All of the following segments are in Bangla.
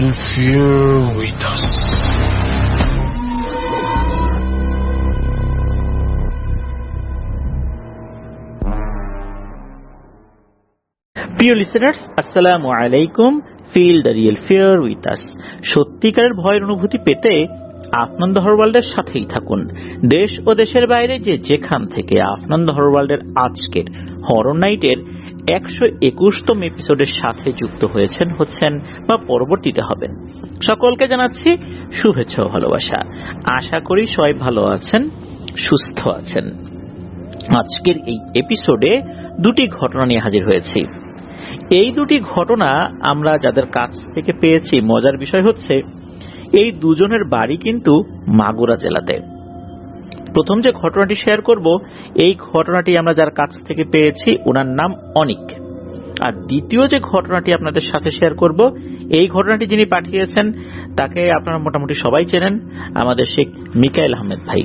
little fear with us. প্রিয় লিসেনার্স, আসসালামু আলাইকুম। Feel the real fear with us. সত্যিকারের ভয়ের অনুভূতি পেতে আফনান হরওয়ার্ল্ডের সাথেই থাকুন। দেশ ও দেশের বাইরে যেখান থেকে আফনান হরওয়ার্ল্ডের আজকের হরর নাইটের 121তম এপিসোডের সাথে যুক্ত হচ্ছেন বা পরবর্তীতে হবেন, সকলকে জানাচ্ছি শুভেচ্ছা ও ভালোবাসা। আশা করি সবাই ভালো আছেন, সুস্থ আছেন। আজকের এই এপিসোডে দুটি ঘটনা নিয়ে হাজির হয়েছি। এই দুটি ঘটনা আমরা যাদের কাছ থেকে পেয়েছি, মজার বিষয় হচ্ছে এই দুজনের বাড়ি কিন্তু মাগুরা জেলাতে। প্রথম যে ঘটনাটি শেয়ার করব, এই ঘটনাটি আমরা যার কাছ থেকে পেয়েছি ওনার নাম অনিক। আর দ্বিতীয় যে ঘটনাটি আপনাদের সাথে শেয়ার করব, এই ঘটনাটি যিনি পাঠিয়েছেন তাকে আপনারা মোটামুটি সবাই চেনেন, আমাদের শেখ মিকাইল আহমেদ ভাই।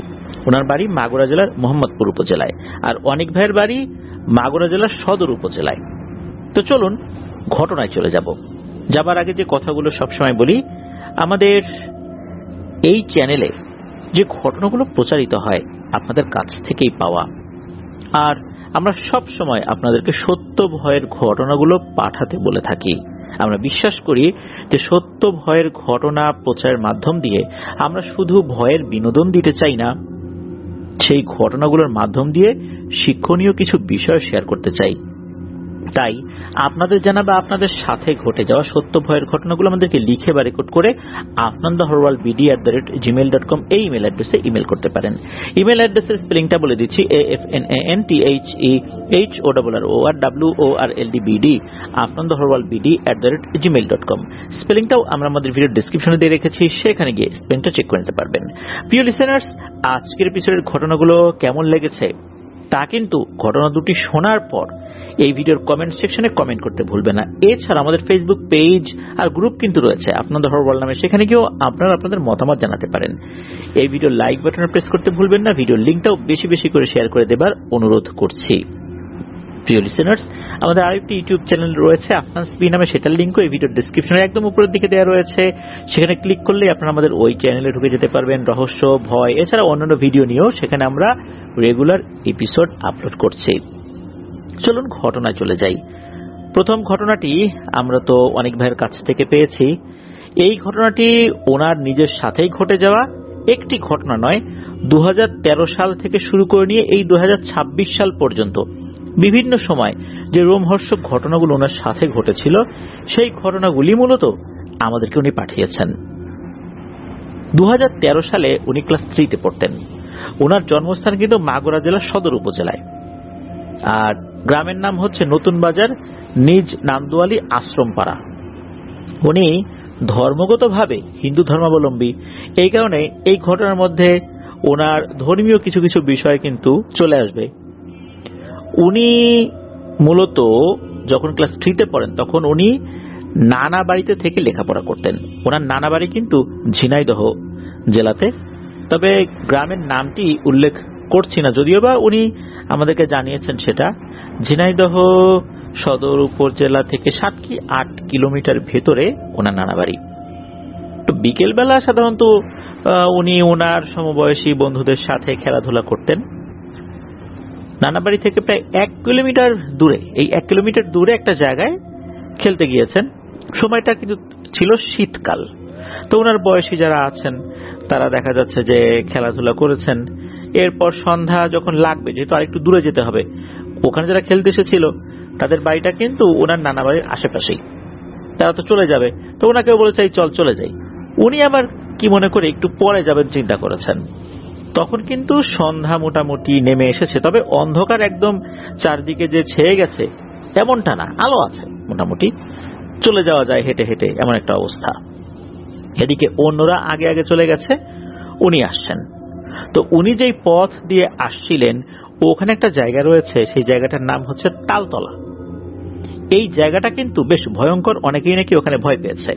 ওনার বাড়ি মাগুরা জেলার মোহাম্মদপুর উপজেলায়, আর অনিক ভাইয়ের বাড়ি মাগুরা জেলার সদর উপজেলায়। তো চলুন ঘটনায় চলে যাবার আগে যে কথাগুলো সবসময় বলি, আমাদের এই চ্যানেলে যে ঘটনাগুলো প্রচারিত হয় আপনাদের কাছ থেকেই পাওয়া, আর আমরা সব সময় আপনাদেরকে সত্য ভয়ের ঘটনাগুলো পাঠাতে বলে থাকি। আমরা বিশ্বাস করি যে সত্য ভয়ের ঘটনা প্রচারের মাধ্যম দিয়ে আমরা শুধু ভয়ের বিনোদন দিতে চাই না, সেই ঘটনাগুলোর মাধ্যম দিয়ে শিক্ষণীয় কিছু বিষয় শেয়ার করতে চাই। তাই আপনাদের জানা বা আপনাদের সাথে ঘটে যাওয়া সত্য ভয়ের ঘটনাগুলো আমাদেরকে লিখে বা রেকর্ড করে afnanthehorwalbd@gmail.com এই ইমেল অ্যাড্রেসে ইমেল করতে পারেন। ইমেল অ্যাড্রেসের স্পেলিংটা বলে দিচ্ছি, afnanthehorwalbd afnanthehorwalbd@gmail.com। স্পেলিংটাও আমরা আমাদের ভিডিও ডেসক্রিপশনে দিয়ে রেখেছি, সেখানে গিয়ে স্পেলিংটা চেক করে নিতে পারবেন। প্রিয় লিসেনার্স, আজকের এপিসোডের ঘটনাগুলো কেমন লেগেছে তা কিন্তু ঘটনা দুটি শোনার পর এই ভিডিওর কমেন্ট সেকশনে কমেন্ট করতে ভুলবেন না। এছাড়া আমাদের ফেসবুক পেজ আর গ্রুপ কিন্তু রয়েছে আপনাদের হরওয়ার্ল্ড নামে, সেখানে গিয়েও আপনারা আপনাদের মতামত জানাতে পারেন। এই ভিডিও লাইক বাটনে প্রেস করতে ভুলবেন না। ভিডিওর লিঙ্কটাও বেশি বেশি করে শেয়ার করে দেবার অনুরোধ করছি। প্রিয় লিসেনার্স, আমাদের আরেকটি ইউটিউব চ্যানেল রয়েছে আফনান স্পি নামে, সেটার লিঙ্কও এই ভিডিওর ডেসক্রিপশনে একদম উপরের দিকে দেওয়া রয়েছে। সেখানে ক্লিক করলেই আপনারা আমাদের ওই চ্যানেলে ঢুকে যেতে পারবেন। রহস্য, ভয় এছাড়া অন্যান্য ভিডিও নিয়েও সেখানে আমরা রেগুলার এপিসোড আপলোড করছি। চলুন ঘটনায় চলে যাই। প্রথম ঘটনাটি আমরা তো অনেক ভাইয়ের কাছ থেকে পেয়েছি। এই ঘটনাটি ওনার নিজের সাথেই ঘটে যাওয়া একটি ঘটনা নয়, 2013 সাল থেকে শুরু করে নিয়ে এই 2026 সাল পর্যন্ত বিভিন্ন সময় যে রোমহর্ষক ঘটনাগুলো ওনার সাথে ঘটেছিল, সেই ঘটনাগুলি মূলত আমাদেরকে উনি পাঠিয়েছেন। 2013 সালে উনি ক্লাস 3-তে পড়তেন। ওনার জন্মস্থান কিন্তু মাগুরা জেলার সদর উপজেলায়, আর গ্রামের নাম হচ্ছে নতুন বাজার, নিজ নান্দুয়ালি আশ্রমপাড়া। উনি ধর্মগতভাবে হিন্দু ধর্মাবলম্বী, এই কারণে এই ঘটনার মধ্যে ওনার ধর্মীয় কিছু কিছু বিষয় কিন্তু চলে আসবে। উনি মূলত যখন ক্লাস 3-তে পড়েন তখন উনি নানা বাড়িতে থেকে লেখাপড়া করতেন। ওনার নানা বাড়ি কিন্তু ঝিনাইদহ জেলাতে, তবে গ্রামের নামটি উল্লেখ করছি না, যদিও বা উনি আমাদেরকে জানিয়েছেন সেটা ঝিনাইদহ সদর উপজেলা থেকে 7 কি 8 কিলোমিটার ভেতরে ওনার নানা বাড়ি। তো বিকেলবেলা সাধারণত উনি ওনার সমবয়সী বন্ধুদের সাথে খেলাধুলা করতেন। নানা বাড়ি থেকে প্রায় 1 কিলোমিটার দূরে, এই 1 কিলোমিটার দূরে একটা জায়গায় খেলতে গিয়েছেন। সময়টা কিন্তু ছিল শীতকাল। তো ওনার বয়সী যারা আছেন তারা দেখা যাচ্ছে যে খেলাধুলা করেছেন। এরপর সন্ধ্যা যখন লাগবে, যেহেতু আরেকটু দূরে যেতে হবে, ওখানে যারা খেলতে এসেছিল তাদের বাড়িটা কিন্তু ওনার নানা বাড়ির আশেপাশেই, তারা তো চলে যাবে। তো ওনাকেও বলেছে চল চলে যাই। উনি আবার কি মনে করে একটু পরে যাবেন চিন্তা করেছেন। তখন কিন্তু সন্ধ্যা মোটামুটি নেমে এসেছে, তবে অন্ধকার একদম চারদিকে যে ছেয়ে গেছে এমনটা না, আলো আছে মোটামুটি, চলে যাওয়া যায় হেঁটে হেঁটে, এমন একটা অবস্থা। এদিকে অন্যরা আগে আগে চলে গেছে, উনি আসছেন। তো উনি যেই পথ দিয়ে আসছিলেন ওখানে একটা জায়গা রয়েছে, সেই জায়গাটার নাম হচ্ছে তালতলা। এই জায়গাটা কিন্তু বেশ ভয়ঙ্কর, অনেকেই নাকি ওখানে ভয় পেয়েছে।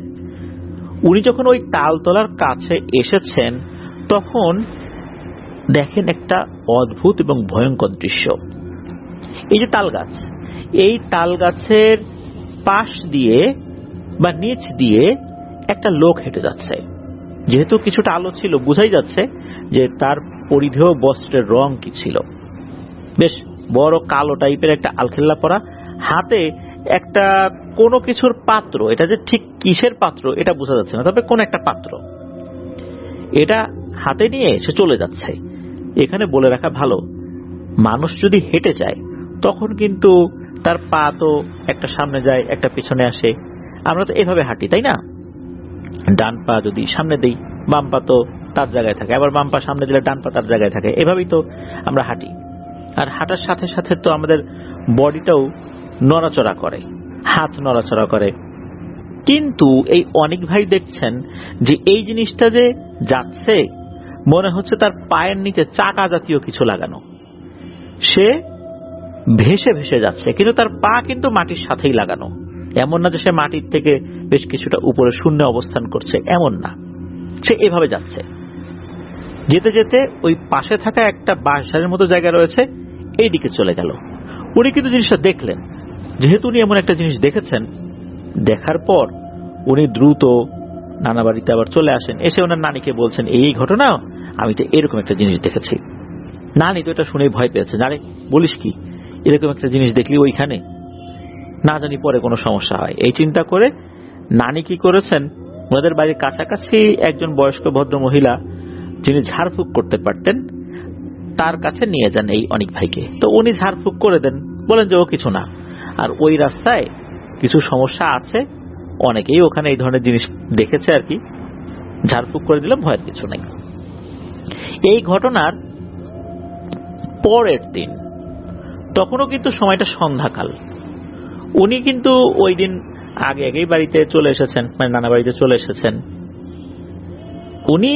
উনি যখন ওই তালতলার কাছে এসেছেন তখন দেখেন একটা অদ্ভুত এবং ভয়ঙ্কর দৃশ্য। এই যে তাল গাছ, এই তাল গাছের পাশ দিয়ে বা নিচ দিয়ে একটা লোক হেঁটে যাচ্ছে। যেহেতু কিছুটা আলো ছিল, বোঝাই যাচ্ছে যে তার পরিধেয় বস্ত্রের রং কি ছিল। বেশ বড় কালো টাইপের একটা আলখেল্লা পরা, হাতে একটা কোনো কিছুর পাত্র, এটা যে ঠিক কিসের পাত্র এটা বোঝা যাচ্ছে না, তবে কোন একটা পাত্র এটা হাতে নিয়ে সে চলে যাচ্ছে। এখানে বলে রাখা ভালো, মানুষ যদি হেঁটে যায় তখন কিন্তু তার পা তো একটা সামনে যায় একটা পিছনে আসে। আমরা তো এভাবে হাঁটি, তাই না? ডান পা যদি সামনে দেই, বাম পা তো তার জায়গায় থাকে, আবার বাম পা সামনে দিলে ডান পা তার জায়গায় থাকে। এভাবেই তো আমরা হাঁটি। আর হাঁটার সাথে সাথে তো আমাদের বডিটাও নড়াচড়া করে, হাত নড়াচড়া করে। কিন্তু এই অনেক ভাই দেখছেন যে এই জিনিসটা যে যাচ্ছে, মনে হচ্ছে তার পায়ের নিচে চাকা জাতীয় কিছু লাগানো, সে ভেসে ভেসে যাচ্ছে, কিন্তু তার পা কিন্তু মাটির সাথেই লাগানো। এমন না যে সে মাটির থেকে বেশ কিছুটা উপরে শূন্য অবস্থান করছে, এমন না, সে এভাবে যাচ্ছে। যেতে যেতে ওই পাশে থাকা একটা বাঁশঝাড়ের মতো জায়গা রয়েছে, এই দিকে চলে গেল। উনি কিন্তু জিনিসটা দেখলেন। যেহেতু উনি এমন একটা জিনিস দেখেছেন, দেখার পর উনি দ্রুত নানা বাড়িতে আবার চলে আসেন। এসে ওনার নানিকে বলছেন, এই ঘটনা, আমি তো এরকম একটা জিনিস দেখেছি। নানি তো এটা শুনেই ভয় পেয়েছে। আরে বলিস কি, এরকম একটা জিনিস দেখলি ওইখানে? না জানি পরে কোনো সমস্যা হয়, এই চিন্তা করে নানি কি করেছেন, ওনাদের বাড়ির কাছাকাছি একজন বয়স্ক ভদ্র মহিলা যিনি ঝাড়ফুঁক করতে পারতেন, তার কাছে নিয়ে যান এই অনেক ভাইকে। তো উনি ঝাড়ফুঁক করে দেন, বলেন যে ও কিছু না। আর ওই রাস্তায় কিছু সমস্যা আছে, অনেকেই ওখানে এই ধরনের জিনিস দেখেছে আর কি, ঝাড়ফুঁক করে দিলাম, ভয়ের কিছু নেই। এই ঘটনার পরের দিন, তখনও কিন্তু সময়টা সন্ধ্যাকাল, উনি কিন্তু ওই দিন আগে আগেই বাড়িতে চলে এসেছেন, মানে নানা বাড়িতে চলে এসেছেন। উনি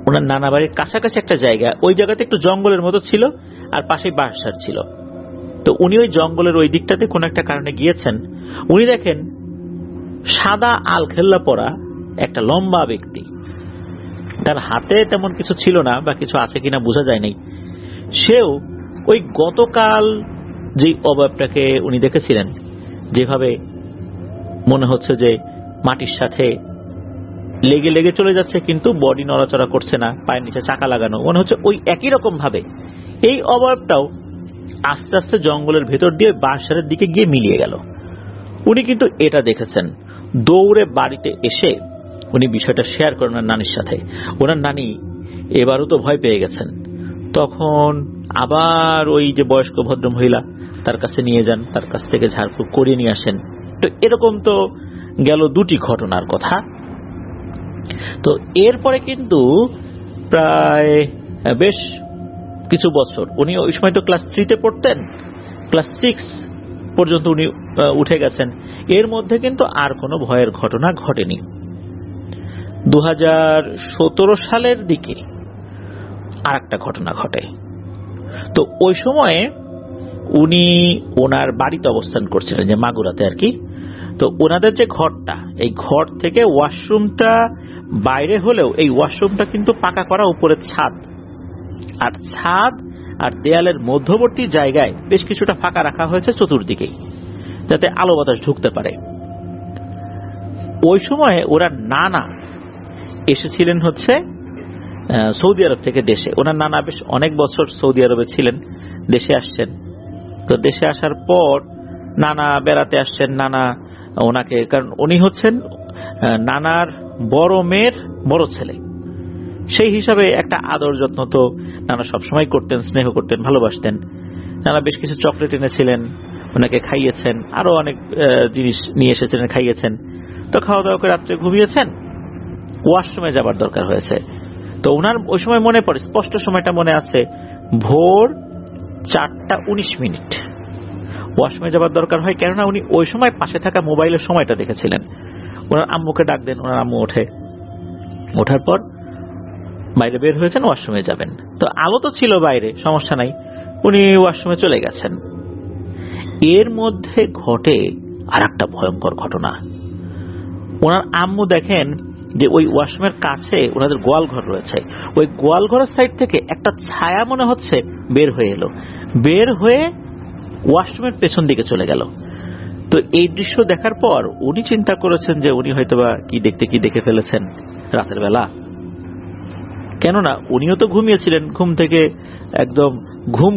ওনার নানা বাড়ির কাছাকাছি একটা জায়গা, ওই জায়গাতে একটু জঙ্গলের মতো ছিল আর পাশেই বাঁশঝাড় ছিল। তো উনি ওই জঙ্গলের ওই দিকটাতে কোন একটা কারণে গিয়েছেন। উনি দেখেন সাদা আলখেল্লা পরা একটা লম্বা ব্যক্তি, তার হাতে তেমন কিছু ছিল না, বা কিছু আছে কিনা বোঝা যায় নাই। সেও ওই গতকাল যে অবয়বটাকে উনি দেখেছিলেন, যেভাবে মনে হচ্ছে যে মাটির সাথে লেগে লেগে চলে যাচ্ছে কিন্তু বডি নড়াচড়া করছে না, পায়ের নিচে চাকা লাগানো, মনে হচ্ছে ওই একই রকম ভাবে এই অবয়বটাও আস্তে আস্তে জঙ্গলের ভেতর দিয়ে বাঁশঝাড়ের দিকে গিয়ে মিলিয়ে গেল। উনি কিন্তু এটা দেখেছেন। দৌড়ে বাড়িতে এসে উনি বিষয়টা শেয়ার করেন ওনার নানির সাথে। ওনার নানি এবারও তো ভয় পেয়ে গেছেন। তখন আবার ওই যে বয়স্ক ভদ্র মহিলা, তার কাছে নিয়ে যান, তার কাছ থেকে ঝাড়ফুঁক করিয়ে নিয়ে আসেন। তো এরকম তো গেল দুটি ঘটনার কথা। তো এরপরে কিন্তু প্রায় বেশ কিছু বছর, উনি ওই সময় তো ক্লাস 3-তে পড়তেন, ক্লাস 6 পর্যন্ত উনি উঠে গেছেন। এর মধ্যে কিন্তু আর কোনো ভয়ের ঘটনা ঘটেনি। 2017 সালের দিকে আর একটা ঘটনা ঘটে। তো ওই সময়ে উনি ওনার বাড়িতে অবস্থান করছিলেন, যে মাগুরাতে আর কি। তো ওনাদের যে ঘরটা, এই ঘর থেকে ওয়াশরুমটা বাইরে হলেও এই ওয়াশরুমটা কিন্তু পাকা করা, উপরের ছাদ, আর ছাদ আর দেয়ালের মধ্যবর্তী জায়গায় বেশ কিছুটা ফাঁকা রাখা হয়েছে চতুর্দিকেই, যাতে আলো বাতাস ঢুকতে পারে। ওই সময়ে ওরা নানা এসেছিলেন হচ্ছে সৌদি আরব থেকে দেশে। ওনার নানা বেশ অনেক বছর সৌদি আরবে ছিলেন, দেশে আসছেন। তো দেশে আসার পর নানা বেড়াতে আসছেন। নানা ওনাকে, কারণ উনি হচ্ছেন নানার বড় মেয়ের বড় ছেলে, সেই হিসাবে একটা আদর যত্ন তো নানা সবসময় করতেন, স্নেহ করতেন, ভালোবাসতেন। নানা বেশ কিছু চকলেট এনেছিলেন, ওনাকে খাইয়েছেন, আরো অনেক জিনিস নিয়ে এসেছিলেন, খাইয়েছেন। তো খাওয়া দাওয়া করে রাত্রে ঘুমিয়েছেন, ওয়াশরুমে যাবার দরকার হয়েছে। তো ওনার ওই সময় মনে পড়ে, স্পষ্ট সময়টা মনে আছে, ভোর 4:19 ওয়াশরুমে যাবার দরকার হয়। কেননা উনি ওই সময় পাশে থাকা মোবাইলের সময়টা দেখেছিলেন। ওনার আম্মুকে ডাক দেন, ওনার আম্মু ওঠে, ওঠার পর বাইরে বের হয়েছেন, ওয়াশরুমে যাবেন। তো আলো তো ছিল বাইরে, সমস্যা নাই, উনি ওয়াশরুমে চলে গেছেন। এর মধ্যে ঘটে আর একটা ভয়ঙ্কর ঘটনা। ওনার আম্মু দেখেন যে ওই ওয়াশরুমের কাছে ওনাদের গোয়াল ঘর রয়েছে, ওই গোয়াল ঘরের সাইড থেকে একটা ছায়া মনে হচ্ছে বের হয়ে এলো, বের হয়ে ওয়াশরুমের পেছন দিকে চলে গেল। তো এই দৃশ্য দেখার পর উনি চিন্তা করেছেন যে উনি হয়তোবা কি দেখে ফেলেছেন রাতের বেলা। কেননা উনিও তো ঘুমিয়েছিলেন, ঘুম থেকে একদম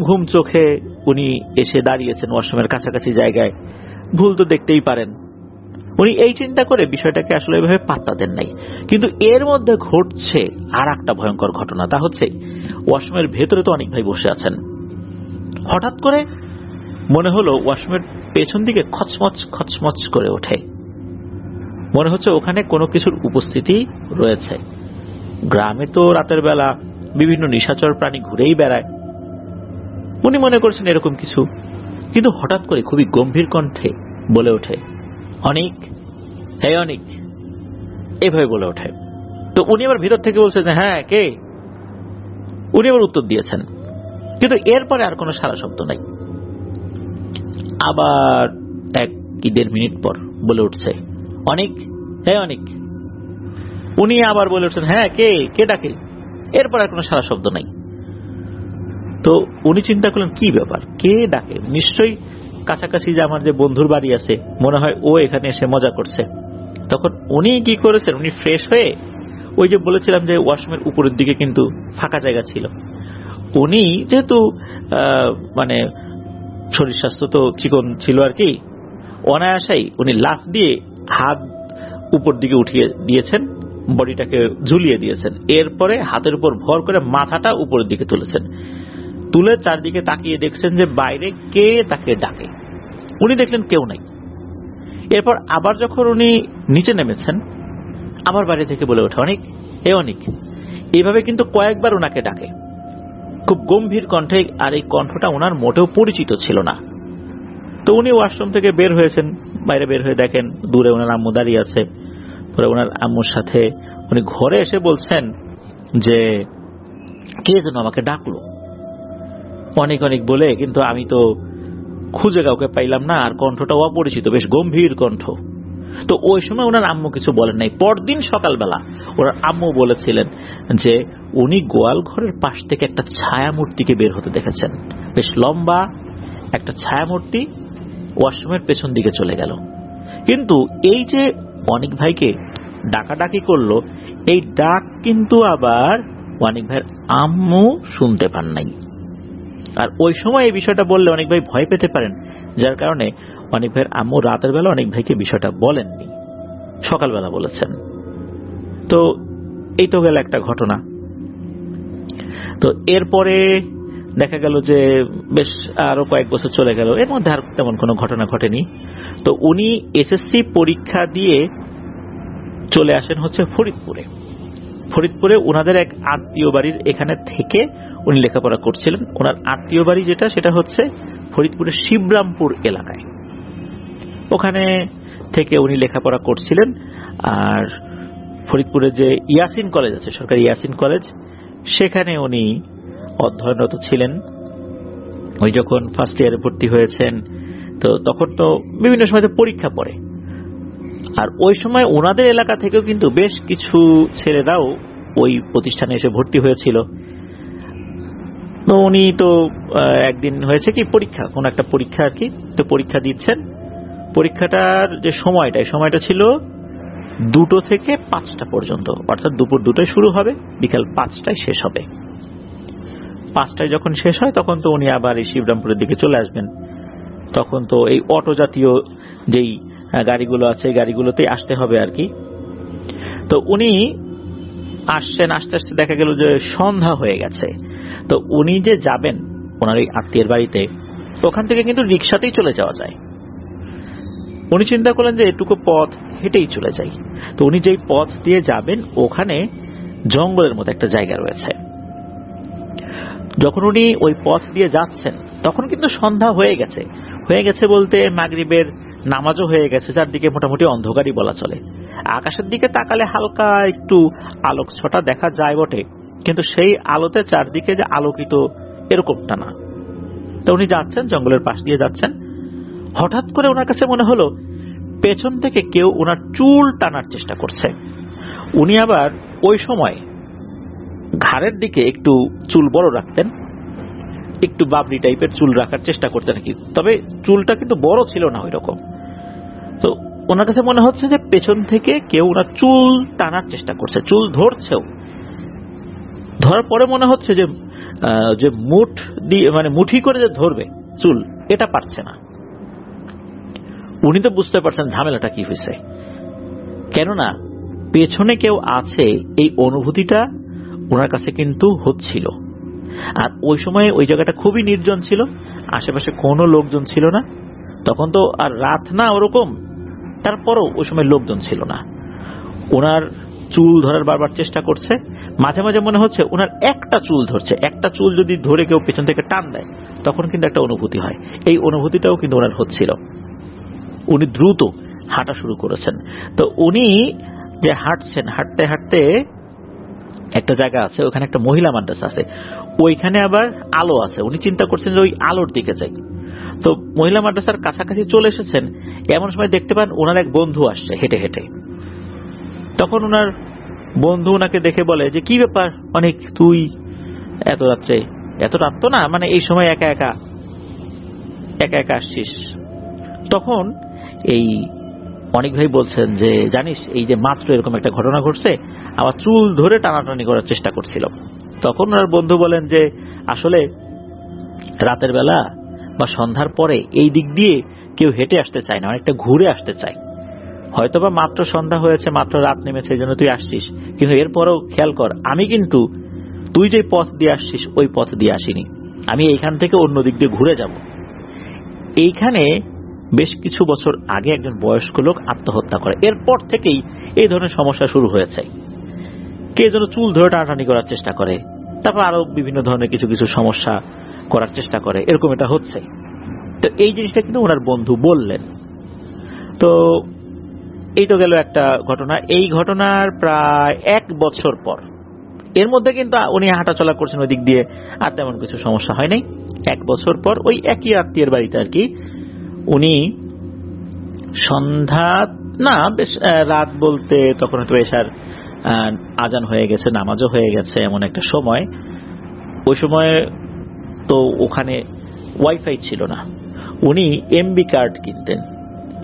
ঘুম চোখে উনি এসে দাঁড়িয়েছেন ওয়াশরুমের কাছাকাছি জায়গায়, ভুল তো দেখতেই পারেন। উনি এই চিন্তা করে বিষয়টাকে আসলে এভাবে পাত্তা দেন নাই। কিন্তু এর মধ্যে ঘটছে আর একটা ভয়ঙ্কর ঘটনা, তা হচ্ছে ওয়াশরুমের ভেতরে তো অনেক ভাই বসে আছেন। হঠাৎ করে মনে হলো ওয়াশরুমের পেছন দিকে খচমচ করে ওঠে, মনে হচ্ছে ওখানে কোনো কিছুর উপস্থিতি রয়েছে। গ্রামে তো রাতের বেলা বিভিন্ন নিশাচর প্রাণী ঘুরেই বেড়ায়, উনি মনে করছেন এরকম কিছু। কিন্তু হঠাৎ করে খুবই গম্ভীর কণ্ঠে বলে ওঠে, অনিক, হে অনিক, এভাবে বলে ওঠে। তো উনি আবার ভিতর থেকে বলছেন, হ্যাঁ কে? উনি আবার উত্তর দিয়েছেন, কিন্তু এরপরে আর কোনো সারা শব্দ নাই। আবার 1-1.5 মিনিট পর বলে উঠছে, অনিক, হে অনিক। উনি আবার বলে উঠছেন, হ্যাঁ কে ডাকে? এরপর আর কোনো সারা শব্দ নাই। তো উনি চিন্তা করলেন কি ব্যাপার, কে ডাকে? নিশ্চয়ই কাছাকাছি যে আমার যে বন্ধুর বাড়ি আছে, মনে হয় ও এখানে এসে মজা করছে। তখন উনি কি করেছেন, উনি ফ্রেশ হয়ে, ওই যে বলেছিলাম যে ওয়াশরুমের উপরের দিকে কিন্তু ফাঁকা জায়গা ছিল, উনি যেহেতু মানে শরীর স্বাস্থ্য তো চিকন ছিল আর কি, অনায়াসেই উনি লাফ দিয়ে হাত উপর দিকে উঠিয়ে দিয়েছেন, বডিটাকে ঝুলিয়ে দিয়েছেন। এরপরে হাতের উপর ভর করে মাথাটা উপরের দিকে তুলেছেন, তুলে চারদিকে তাকিয়ে দেখছেন যে বাইরে কে তাকে ডাকে। উনি দেখলেন কেউ নাই। এরপর আবার যখন উনি নিচে নেমেছেন, আবার বাইরে থেকে বলে ওঠে, অনেক, এ অনেক। এইভাবে কিন্তু কয়েকবার ওনাকে ডাকে, খুব গম্ভীর কণ্ঠে। আর এই কণ্ঠটা ওনার মোটেও পরিচিত ছিল না। তো উনি ওয়াশরুম থেকে বের হয়েছেন, বাইরে বের হয়ে দেখেন দূরে ওনার আম্মু দাঁড়িয়ে আছে। পরে ওনার আম্মুর সাথে উনি ঘরে এসে বলছেন যে কে যেন আমাকে ডাকলো অনেক বলে, কিন্তু আমি তো খুঁজে কাউকে পাইলাম না, আর কণ্ঠটা অপরিচিত, বেশ গম্ভীর কণ্ঠ। তো ওই সময় ওনার আম্মু কিছু বলেন নাই। পরদিন সকালবেলা ওনার আম্মু বলেছিলেন যে উনি গোয়াল ঘরের পাশ থেকে একটা ছায়ামূর্তিকে বের হতে দেখেছেন, বেশ লম্বা একটা ছায়ামূর্তি ওয়াশরুমের পেছন দিকে চলে গেল। কিন্তু এই যে অনেক ভাইকে ডাকাডাকি করলো, এই ডাক কিন্তু আবার অনেক ভাইয়ের আম্মু শুনতে পান নাই। আর ওই সময় এই বিষয়টা বললে অনেক ভাই ভয় পেতে পারেন, যার কারণে অনেক ভাইয়ের আম্মু রাতের বেলা অনেক ভাইকে বিষয়টা বলেননি, সকালবেলা বলেছেন। তো এই তো গেল একটা ঘটনা। তো এরপরে দেখা গেল যে বেশ আরো কয়েক বছর চলে গেল, এর মধ্যে আর তেমন কোনো ঘটনা ঘটেনি। তো উনি এসএসসি পরীক্ষা দিয়ে চলে আসেন হচ্ছে ফরিদপুরে ওনাদের এক আত্মীয় বাড়ির এখানে থেকে উনি লেখাপড়া করছিলেন। ওনার আত্মীয় বাড়ি যেটা, সেটা হচ্ছে ফরিদপুরের শিবরামপুর এলাকায়। ওখানে থেকে উনি লেখাপড়া করছিলেন। আর ফরিদপুরে যে ইয়াসিন কলেজ আছে, সরকারি ইয়াসিন কলেজ, সেখানে উনি অধ্যয়নরত ছিলেন। ওই যখন ফার্স্ট ইয়ারে ভর্তি হয়েছেন, তো তখন তো বিভিন্ন সময় পরীক্ষা পড়ে। আর ওই সময় ওনাদের এলাকা থেকেও কিন্তু বেশ কিছু ছেলেরাও ওই প্রতিষ্ঠানে এসে ভর্তি হয়েছিল। তো উনি তো একদিন হয়েছে কি পরীক্ষা, কোন একটা পরীক্ষা আর কি, তো পরীক্ষা দিচ্ছেন। পরীক্ষাটার যে সময়টা ছিল 2টো থেকে 5টা পর্যন্ত, অর্থাৎ দুপুর 2টায় শুরু হবে, বিকাল 5টায় শেষ হবে। 5টায় যখন শেষ হয় তখন তো উনি আবার এই শিবরামপুরের দিকে চলে আসবেন। তখন তো এই অটো জাতীয় যেই গাড়িগুলো আছে, গাড়িগুলোতেই আসতে হবে আর কি। তো উনি আসছেন, আস্তে আস্তে দেখা গেল যে সন্ধ্যা হয়ে গেছে। তো উনি যে যাবেন ওনার এই আত্মীয়ের বাড়িতে, ওখান থেকে কিন্তু রিক্সাতেই চলে যাওয়া যায়। উনি চিন্তা করলেন যে এটুকু পথ হেঁটেই চলে যাই। তো উনি যেই পথ দিয়ে যাবেন ওখানে জঙ্গলের মতো একটা জায়গা রয়েছে। যখন উনি ওই পথ দিয়ে যাচ্ছেন তখন কিন্তু সন্ধ্যা হয়ে গেছে বলতে মাগরিবের নামাজও হয়ে গেছে, চারদিকে মোটামুটি অন্ধকারই বলা চলে। আকাশের দিকে তাকালে হালকা একটু আলোক ছটা দেখা যায় বটে, কিন্তু সেই আলোতে চারদিকে যে আলোকিত এরকমটা না। তো উনি যাচ্ছেন, জঙ্গলের পাশ দিয়ে যাচ্ছেন। হঠাৎ করে ওনার কাছে মনে হলো পেছন থেকে কেউ ওনার চুল টানার চেষ্টা করছে। উনি আবার ওই সময় ঘাড়ের দিকে একটু চুল বড় রাখতেন, একটু বাবরি টাইপের চুল রাখার চেষ্টা করতেন কি, তবে চুলটা কিন্তু বড় ছিল না ওই রকম। তো ওনার কাছে মনে হচ্ছে যে পেছন থেকে কেউ ওনার চুল টানার চেষ্টা করছে, চুল ধরছেও। ধরার পরে মনে হচ্ছে যে মুঠ দিয়ে মানে মুঠি করে যে ধরবে চুল, এটা পারছে না। উনি তো বুঝতে পারছেন ঝামেলাটা কি হয়েছে, কেননা পেছনে কেউ আছে এই অনুভূতিটা ওনার কাছে কিন্তু হচ্ছিল। আর ওই সময়ে ওই জায়গাটা খুবই নির্জন ছিল, আশেপাশে কোনো লোকজন ছিল না। তখন তো আর রাত না ওরকম, তারপরও ওই সময় লোকজন ছিল না। ওনার চুল ধরার বারবার চেষ্টা করছে, মাঝে মাঝে মনে হচ্ছে ওনার একটা চুল ধরছে। একটা চুল যদি ধরে কেউ পেছন থেকে টান দেয় তখন কিন্তু একটা অনুভূতি হয়, এই অনুভূতিটাও কিন্তু ওনার হচ্ছিল। উনি দ্রুত হাঁটা শুরু করেছেন। তো উনি যে হাঁটছেন, হাঁটতে হাঁটতে একটা জায়গা আছে, ওখানে একটা মহিলা মাদ্রাসা আছে, ওইখানে আবার আলো আছে। উনি চিন্তা করছেন যে ওই আলোর দিকে যাই। তো মহিলা মাদ্রাসার কাছাকাছি চলে এসেছেন, এমন সময় দেখতে পান ওনার এক বন্ধু আসছে হেঁটে হেঁটে। তখন ওনার বন্ধু ওনাকে দেখে বলে যে কি ব্যাপার অনেক, তুই এত রাত্রে, এত রাত তো না, মানে এই সময় একা একা একা একা আসছিস। তখন এই অনেক ভাই বলছেন যে জানিস এই যে মাত্র এরকম একটা ঘটনা ঘটছে, আমার চুল ধরে টানাটানি করার চেষ্টা করছিল। তখন ওনার বন্ধু বলেন যে আসলে রাতের বেলা বা সন্ধ্যার পরে এই দিক দিয়ে কেউ হেঁটে আসতে চায় না, অনেকটা ঘুরে আসতে চায়। হয়তোবা মাত্র সন্ধ্যা হয়েছে, মাত্র রাত নেমেছে, এই জন্য তুই আসছিস, কিন্তু এরপরেও খেয়াল কর আমি কিন্তু তুই যে পথ দিয়ে আসছিস ওই পথ দিয়ে আসিনি, আমি এইখান থেকে অন্য দিক দিয়ে ঘুরে যাব। এইখানে বেশ কিছু বছর আগে একজন বয়স্ক লোক আত্মহত্যা করে, এরপর থেকেই এই ধরনের সমস্যা শুরু হয়েছে। কে যেন চুল ধরে টানাটানি করার চেষ্টা করে, তারপর আরো বিভিন্ন ধরনের কিছু কিছু সমস্যা করার চেষ্টা করে, এরকম এটা হচ্ছে। তো এই জিনিসটা কিন্তু ওনার বন্ধু বললেন। তো এই তো গেল একটা ঘটনা। এই ঘটনার প্রায় 1 বছর পর, এর মধ্যে কিন্তু উনি হাঁটাচলা করছেন ওই দিক দিয়ে, আর তেমন কিছু সমস্যা হয় নাই। 1 বছর পর ওই একই আত্মীয়ের বাড়িতে আর কি, উনি সন্ধ্যা না বেশ রাত বলতে তখন হয়তো এশার আজান হয়ে গেছে, নামাজও হয়ে গেছে, এমন একটা সময়। ওই সময় তো ওখানে ওয়াইফাই ছিল না, উনি এমবি কার্ড কিনতেন।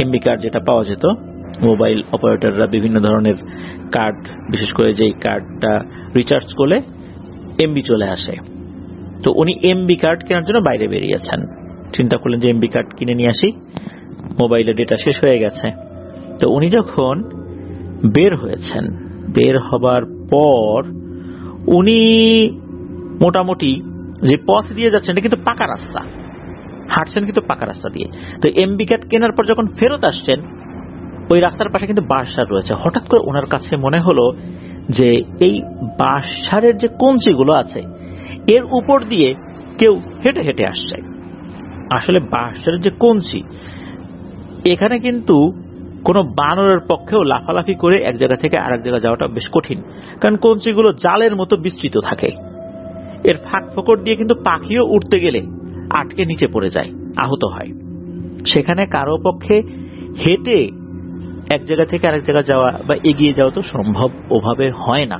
এমবি কার্ড যেটা পাওয়া যেত, মোবাইল অপারেটররা বিভিন্ন ধরনের কার্ড, বিশেষ করে যেই কার্ডটা রিচার্জ করলে এমবি চলে আসে। তো উনি এমবি কার্ড কেনার জন্য বাইরে বেরিয়েছেন। চিন্তা করলেন যে এমবি কার্ড কিনে নিয়ে আসি, মোবাইলের ডেটা শেষ হয়ে গেছে। তো উনি যখন বের হয়েছেন, বের হবার পর উনি মোটামুটি যে পথ দিয়ে যাচ্ছেন এটা কিন্তু পাকা রাস্তা, হাঁটছেন কিন্তু পাকা রাস্তা দিয়ে। তো এমবি কার্ড কেনার পর যখন ফেরত আসছেন, ওই রাস্তার পাশে কিন্তু বাঁশঝাড় রয়েছে। হঠাৎ করে ওনার কাছে মনে হলো যে এই বাঁশঝাড়ের যে কঞ্চিগুলো আছে এর উপর দিয়ে কেউ হেঁটে হেঁটে আসছে। আসলে বাঁশঝাড়ের যে কঞ্চি, এখানে কিন্তু কোনো বানরের পক্ষেও লাফালাফি করে এক জায়গা থেকে আরেক জায়গা যাওয়াটা বেশ কঠিন, কারণ কঞ্চিগুলো জালের মতো বিস্তৃত থাকে। এর ফাঁক ফোকর দিয়ে কিন্তু পাখিও উঠতে গেলে আটকে নিচে পড়ে যায়, আহত হয়। সেখানে কারো পক্ষে হেঁটে এক জায়গা থেকে আরেক জায়গা যাওয়া বা এগিয়ে যাওয়া তো সম্ভব ওভাবে হয় না।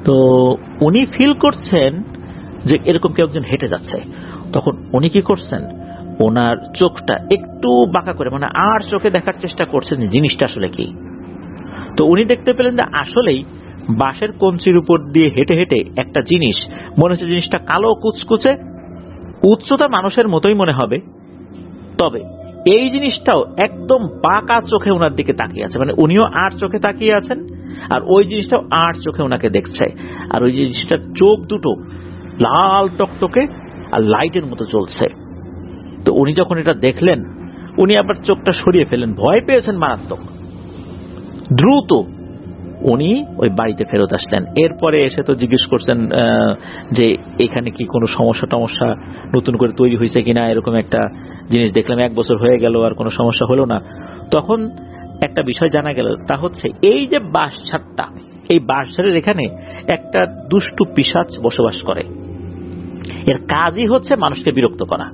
তো উনি ফিল করছেন যে এরকম কেউ একজন হেঁটে যাচ্ছে। তখন উনি কি করছেন, ওনার চোখটা একটু বাঁকা করে, মানে আর চোখে দেখার চেষ্টা করছেন যে জিনিসটা আসলে কি। তো উনি দেখতে পেলেন যে আসলেই বাঁশের কঞ্চির উপর দিয়ে হেঁটে হেঁটে একটা জিনিস, মনে হচ্ছে জিনিসটা কালো কুচকুচে, উচ্চতা মানুষের মতোই মনে হবে, তবে এই জিনিসটাও একদম বাঁকা চোখে ওনার দিকে তাকিয়ে আছে। মানে উনিও আর চোখে তাকিয়ে আছেন, আর ওই জিনিসটাও আর চোখে ওনাকে দেখছে। আর ওই জিনিসটার চোখ দুটো লাল টকটকে আর লাইটের মতো জ্বলছে। তো উনি যখন এটা দেখলেন, উনি আবার চোখটা সরিয়ে ফেলেন, ভয় পেয়েছেন মারাত্মক। দ্রুত উনি ওই বাড়িতে ফেরত আসলেন। এরপরে এসে তো জিজ্ঞেস করছেন যে এখানে কি কোনো সমস্যা টমস্যা নতুন করে তৈরি হয়েছে কিনা, এরকম একটা জিনিস দেখলাম, 1 বছর হয়ে গেল আর কোনো সমস্যা হলো না। তখন একটা বিষয় জানা গেল, তা হচ্ছে এই যে বাঁশঝাড়টা, এই বাঁশঝাড়ের এখানে একটা দুষ্টু পিশাচ বসবাস করে। এর কাজই হচ্ছে মানুষকে বিরক্ত করা।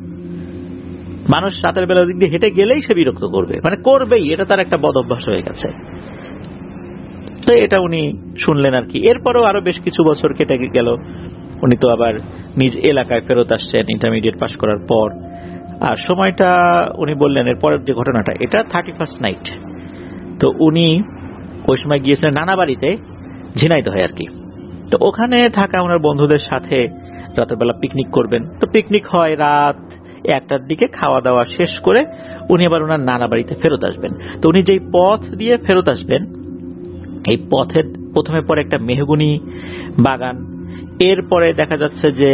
মানুষ রাতের বেলা দিক দিয়ে হেঁটে গেলেই সে বিরক্ত করবে, মানে করবেই, এটা তার একটা বদ অভ্যাস হয়ে গেছে। তো এটা উনি শুনলেন আর কি। এরপরেও আরো বেশ কিছু বছর কেটে গেল, উনি তো আবার নিজ এলাকায় ফেরত আসছেন ইন্টারমিডিয়েট পাশ করার পর। আর সময়টা উনি বললেন এর পরের যে ঘটনাটা, এটা 31st নাইট। তো উনি ওই সময় গিয়েছিলেন নানা বাড়িতে, ঝিনাইদহ হয় আর কি। তো ওখানে থাকা ওনার বন্ধুদের সাথে রাতের বেলা পিকনিক করবেন। তো পিকনিক হয় রাত 1টার দিকে, খাওয়া দাওয়া শেষ করে উনি আবার ওনার নানা বাড়িতে ফেরত আসবেন। তো উনি যেই পথ দিয়ে ফেরত আসবেন, এই পথের প্রথমে পরে একটা মেহগুনি বাগান, এরপরে দেখা যাচ্ছে যে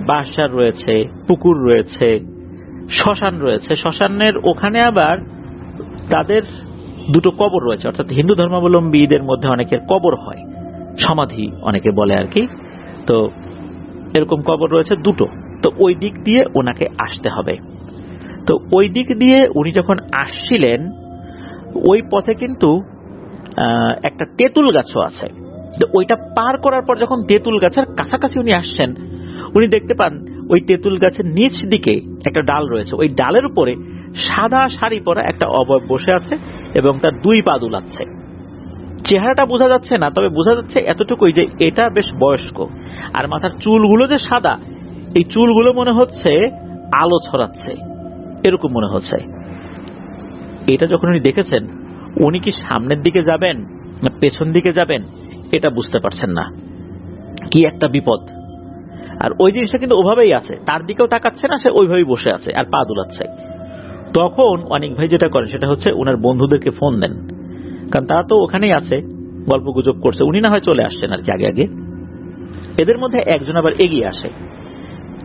বাঁশঝাড় রয়েছে, পুকুর রয়েছে, শ্মশান রয়েছে। শ্মশানের ওখানে আবার তাদের দুটো কবর রয়েছে, অর্থাৎ হিন্দু ধর্মাবলম্বীদের মধ্যে অনেকের কবর হয়, সমাধি অনেকে বলে আর কি। তো এরকম কবর রয়েছে দুটো। তো ওই দিক দিয়ে ওনাকে আসতে হবে। তো ওই দিক দিয়ে উনি যখন আসছিলেন, ওই পথে কিন্তু একটা তেঁতুল গাছও আছে। তো ওইটা পার করার পর যখন তেঁতুল গাছের কাছাকাছি উনি আসছেন, উনি দেখতে পান ওই তেঁতুল গাছের নিচ দিকে একটা ডাল রয়েছে। ওই ডালের উপরে সাদা শাড়ি পরা একটা অবয়ব বসে আছে এবং তার 2 পা দুলাচ্ছে। চেহারাটা বোঝা যাচ্ছে না, তবে বোঝা যাচ্ছে এতটুকুই যে এটা বেশ বয়স্ক। আর মাথার চুলগুলো যে সাদা, এই চুলগুলো মনে হচ্ছে আলো ছড়াচ্ছে, এরকম মনে হচ্ছে। এটা যখন উনি দেখেছেন, উনি কি সামনের দিকে যাবেন না পেছন দিকে যাবেন এটা বুঝতে পারছেন না। কি একটা বিপদ। আর ওই জিনিসটা কিন্তু ওভাবেই আছে, তার দিকেও তাকাচ্ছে না, সে ওইভাবেই বসে আছে আর পা দুলাচ্ছে। তখন অনেক ভাই যেটা করেন সেটা হচ্ছে ওনার বন্ধুদেরকে ফোন দেন, কারণ তারা তো ওখানেই আছে, গল্প গুজব করছে। উনি না হয় চলে আসছেন আর কি আগে আগে। এদের মধ্যে একজন আবার এগিয়ে আসে।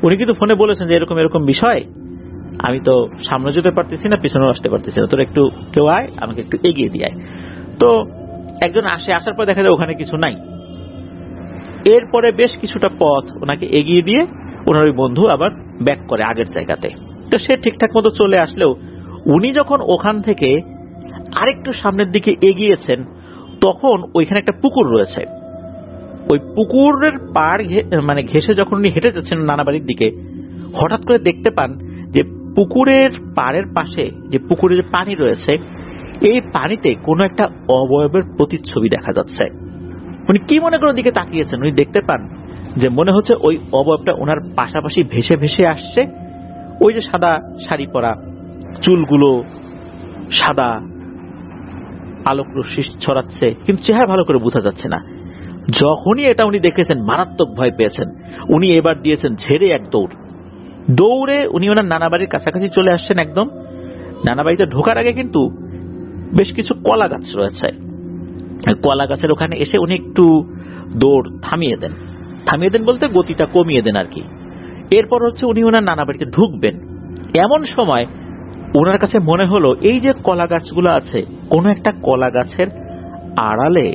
উনি কিন্তু ফোনে বলেছেন যে এরকম এরকম বিষয়, আমি তো সামনে যেতে পারতেছি না, পিছনেও আসতে পারতেছি না, তোর একটু কেউ আয়, আমাকে একটু এগিয়ে দিয়ে আয়। তো একজন আসে, আসার পর দেখা যায় ওখানে কিছু নাই। এরপরে বেশ কিছুটা পথ ওনাকে এগিয়ে দিয়ে ওনার ওই বন্ধু আবার ব্যাক করে আগের জায়গাতে। তো সে ঠিকঠাক মতো চলে আসলেও উনি যখন ওখান থেকে আরেকটু সামনের দিকে এগিয়েছেন, তখন ওইখানে একটা পুকুর রয়েছে। ওই পুকুরের পাড় মানে ঘেঁষে যখন উনি হেঁটে যাচ্ছেন নানা বাড়ির দিকে, হঠাৎ করে দেখতে পান যে পুকুরের পাড়ের পাশে যে পুকুরের পানি রয়েছে, এই পানিতে কোনো একটা অবয়বের প্রতিচ্ছবি দেখা যাচ্ছে। উনি কি মনে করে দিকে তাকিয়েছেন, উনি দেখতে পান যে মনে হচ্ছে ওই অবয়বটা ওনার পাশাপাশি ভেসে ভেসে আসছে। ওই যে সাদা শাড়ি পরা, চুলগুলো সাদা, আলোক রশ্মি ছড়াচ্ছে, কিন্তু চেহারা ভালো করে বোঝা যাচ্ছে না। যখনই এটা উনি দেখেছেন, মারাত্মক ভয় পেয়েছেন। উনি এবার দিয়েছেন ঝেড়ে এক দৌড়। দৌড়ে উনি ওনার নানা বাড়ির কাছাকাছি চলে আসছেন। একদম নানা বাড়িতে ঢোকার আগে কিন্তু বেশ কিছু কলা গাছ রয়েছে। কলা গাছের ওখানে এসে উনি একটু দৌড় থামিয়ে দেন। থামিয়ে দেন বলতে গতিটা কমিয়ে দেন আর কি। এরপর হচ্ছে উনি ওনার নানা বাড়িতে ঢুকবেন। এমন সময় ওনার কাছে মনে হলো এই যে কলা গাছগুলো আছে, কোন একটা কলা গাছের আড়ালে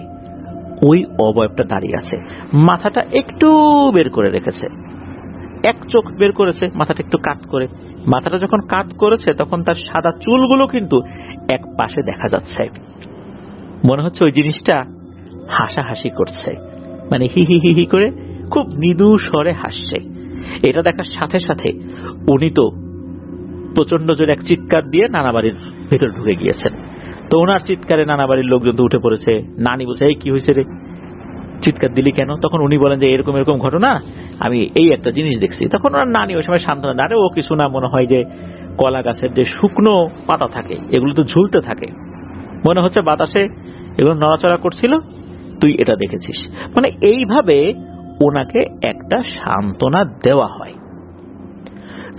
ওই অবয়বটা দাঁড়িয়ে আছে। মাথাটা একটু বের করে রেখেছে, এক চোখ বের করেছে, মাথাটা একটু কাত করে। মাথাটা যখন কাত করেছে তখন তার সাদা চুলগুলো কিন্তু এক পাশে দেখা যাচ্ছে। মনে হচ্ছে ওই জিনিসটা হাসাহাসি করছে, মানে হি হি হি হি করে খুব মৃদু স্বরে হাসছে। এটা দেখার সাথে সাথে উনি তো প্রচন্ড জোরে এক চিৎকার দিয়ে নানা বাড়ির ভেতর ঢুকে গিয়েছেন। তো ওনার চিৎকারে নানা বাড়ির লোকজন তো উঠে পড়েছে। নানি বলছে, এই কি হয়েছে রে, চিৎকার দিলি কেন? তখন উনি বলেন যে এরকম এরকম ঘটনা, আমি এই একটা জিনিস দেখছি। তখন ওনার নানি ওই সময় সান্ত্বনা, আরে ও কিছু না, মনে হয় যে কলা গাছের যে শুকনো পাতা থাকে এগুলো তো ঝুলতে থাকে, মনে হচ্ছে বাতাসে এগুলো নড়াচড়া করছিল, তুই এটা দেখেছিস। মানে এইভাবে ওনাকে একটা সান্ত্বনা দেওয়া হয়।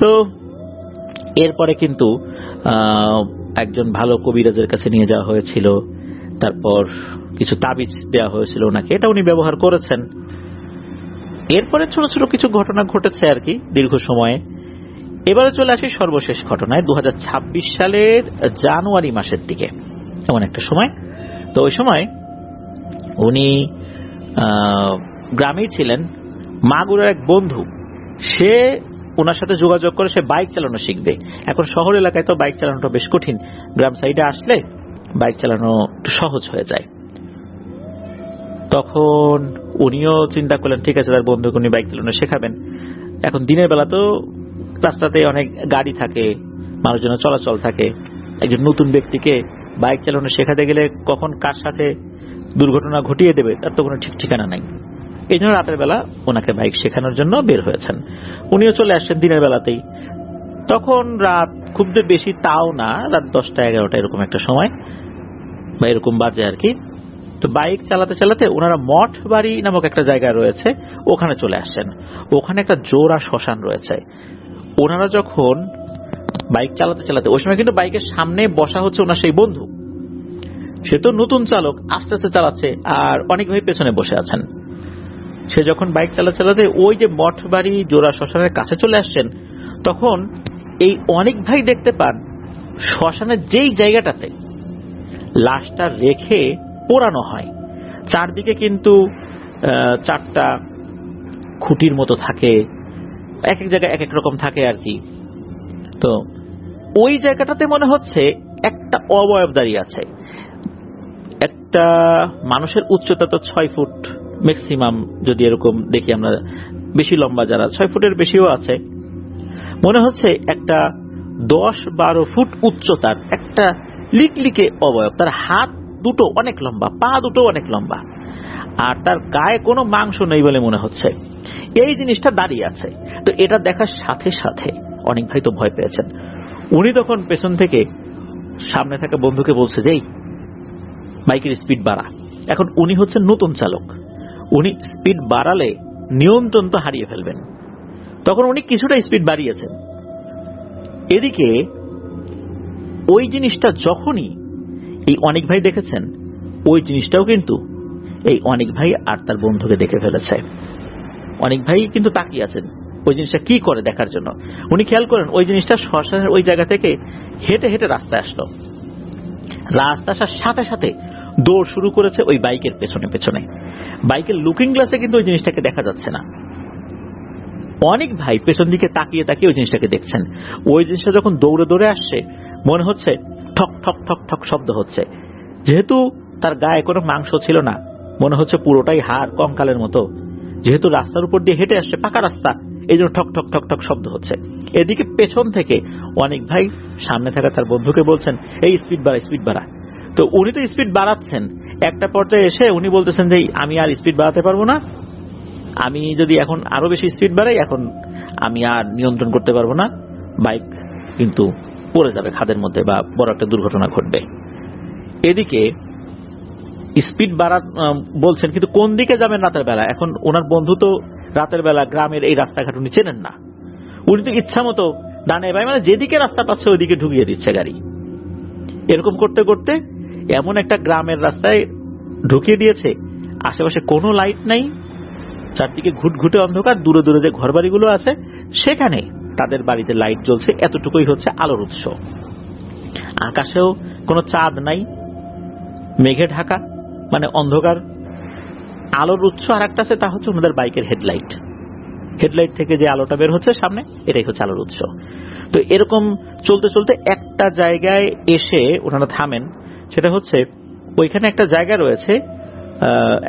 তো এরপরে কিন্তু একজন ভালো কবিরাজের কাছে নিয়ে যাওয়া হয়েছিল, তারপর কিছু তাবিজ দেওয়া হয়েছিল ওনাকে, এটা উনি ব্যবহার করেছেন। এরপরে ছোট ছোট কিছু ঘটনা ঘটেছে আর কি দীর্ঘ সময়ে। এবারে চলে আসি সর্বশেষ ঘটনায়, 2026 সালের জানুয়ারি মাসের দিকে এমন একটা সময়। তো ওই সময় উনি গ্রামেই ছিলেন। মাগুরার এক বন্ধু, সে ওনার সাথে যোগাযোগ করে সে বাইক চালানো শিখবে। এখন শহর এলাকায় তো বাইক চালানোটা বেশ কঠিন, গ্রাম সাইডে আসলে বাইক চালানো একটু সহজ হয়ে যায়। তখন উনিও চিন্তা করলেন ঠিক আছে, তার বন্ধুকে উনি বাইক চালানো শেখাবেন। এখন দিনের বেলা তো রাস্তাতে অনেক গাড়ি থাকে, মানুষজনের চলাচল থাকে। একজন নতুন ব্যক্তিকে বাইক চালানো শেখাতে গেলে কখন কার সাথে দুর্ঘটনা ঘটিয়ে দেবে তার তো কোনো ঠিক ঠিকানা নাই। এই জন্য রাতের বেলা ওনাকে বাইক শেখানোর জন্য বের হয়েছেন। উনিও চলে আসছেন দিনের বেলাতেই। তখন রাত খুব যে বেশি তাও না, রাত 10টা 11টা এরকম একটা সময় বা এরকম বাজে আর কি। তো বাইক চালাতে চালাতে ওনারা মঠ বাড়ি নামক একটা জায়গা রয়েছে, ওখানে চলে আসছেন। ওখানে একটা জোড়া শ্মশান রয়েছে। ওনারা যখন বাইক চালাতে চালাতে, ওই সময় কিন্তু বাইকের সামনে বসা হচ্ছে ওনার সেই বন্ধু, সে তো নতুন চালক, আস্তে আস্তে চালাচ্ছে, আর অনেক ভাই পেছনে বসে আছেন। সে যখন বাইক চালাতে চালাতে ওই যে মঠ বাড়ি জোড়া শ্মশানের কাছে চলে আসছেন, তখন এই অনেক ভাই দেখতে পান শ্মশানের যেই জায়গাটাতে লাশটা রেখে পোড়ানো হয়, চারদিকে কিন্তু 4টা খুঁটির মতো থাকে, এক এক জায়গায় এক এক রকম থাকে আর কি। তো ওই জায়গাটাতে মনে হচ্ছে একটা অবয়ব দাঁড়িয়ে আছে। একটা মানুষের উচ্চতা তো 6 ফুট ম্যাক্সিমাম, যদি এরকম দেখি আমরা, বেশি লম্বা যারা 6 ফুটের বেশিও আছে, মনে হচ্ছে একটা 10-12 ফুট উচ্চতার একটা লিকলিকে অবয়ব। তার হাত দুটো অনেক লম্বা, পা দুটো অনেক লম্বা, আর তার গায়ে কোনো মাংস নেই বলে মনে হচ্ছে। এই জিনিসটা দাঁড়িয়ে আছে। তো এটা দেখার সাথে সাথে অনেক ভাই তো ভয় পেয়েছেন। উনি তখন পেছন থেকে সামনে থাকা বন্ধুকে বলছে যে, বাইকের স্পিড বাড়া। এখন উনি হচ্ছেন নতুন চালক, উনি স্পিড বাড়ালে নিয়ন্ত্রণ তো হারিয়ে ফেলবেন। তখন উনি কিছুটা স্পিড বাড়িয়েছেন। এদিকে ওই জিনিসটা যখনই এই অনেক ভাই দেখেছেন, ওই জিনিসটাও কিন্তু এই অনেক ভাই আর তার বন্ধুকে দেখে ফেলেছে। অনেক ভাই কিন্তু তাকিয়ে আছেন ওই জিনিসটা কি করে দেখার জন্য। উনি খেয়াল করেন ওই জিনিসটা শ্মশানের ওই জায়গা থেকে হেঁটে হেঁটে রাস্তায় আসলো। রাস্তা আসার সাথে সাথে দৌড় শুরু করেছে ওই বাইকের পেছনে পেছনে। বাইকের লুকিং গ্লাসে কিন্তু ওই জিনিসটাকে দেখা যাচ্ছে না। অনেক ভাই পেছন দিকে তাকিয়ে তাকিয়ে ওই জিনিসটাকে দেখছেন। ওই জিনিসটা যখন দৌড়ে দৌড়ে আসছে, মনে হচ্ছে ঠক ঠক ঠক ঠক শব্দ হচ্ছে। যেহেতু তার গায়ে কোনো মাংস ছিল না, মনে হচ্ছে পুরোটাই হাড় কঙ্কালের মতো। যেহেতু রাস্তার উপর দিয়ে হেঁটে আসছে, পাকা রাস্তা, এই জন্য ঠক ঠক ঠক ঠক শব্দ হচ্ছে। এদিকে পেছন থেকে অনেক ভাই সামনে থাকা তার বন্ধুকে বলছেন, এই স্পিড বাড়া, স্পিড বাড়া। তো উনি তো স্পিড বাড়াচ্ছেন। একটা পর্যায়ে এসে উনি বলতেছেন যে, আমি আর স্পিড বাড়াতে পারবো না, আমি যদি এখন আরো বেশি স্পিড বাড়াই, এখন আমি আর নিয়ন্ত্রণ করতে পারবো না, বাইক কিন্তু পড়ে যাবে খাদের মধ্যে বা বড় একটা দুর্ঘটনা ঘটবে। এদিকে স্পিড বাড়া বলছেন, কিন্তু কোন দিকে যাবেন রাতের বেলা? এখন ওনার বন্ধু তো রাতের বেলা গ্রামের এই রাস্তাঘাট উনি চেনেন না। উনি তো ইচ্ছা মতো ডানে বাই, মানে যেদিকে রাস্তা পাচ্ছে ওইদিকে ঢুকিয়ে দিচ্ছে গাড়ি। এরকম করতে করতে এমন একটা গ্রামের রাস্তায় ঢুকিয়ে দিয়েছে, আশেপাশে কোনো লাইট নাই, চারদিকে ঘুটঘুটে অন্ধকার। দূরে দূরে যে ঘর বাড়িগুলো আছে সেখানে তাদের বাড়িতে লাইট জ্বলছে, এতটুকুই হচ্ছে আলোর উৎস। আকাশেও কোনো চাঁদ নাই, মেঘে ঢাকা, মানে অন্ধকার। আলোর উৎস আর একটা আছে, তা হচ্ছে ওনাদের বাইকের হেডলাইট। হেডলাইট থেকে যে আলোটা বের হচ্ছে সামনে, এটাই হচ্ছে আলোর উৎস। তো এরকম চলতে চলতে একটা জায়গায় এসে ওনারা থামেন। সেটা হচ্ছে ওইখানে একটা জায়গা রয়েছে,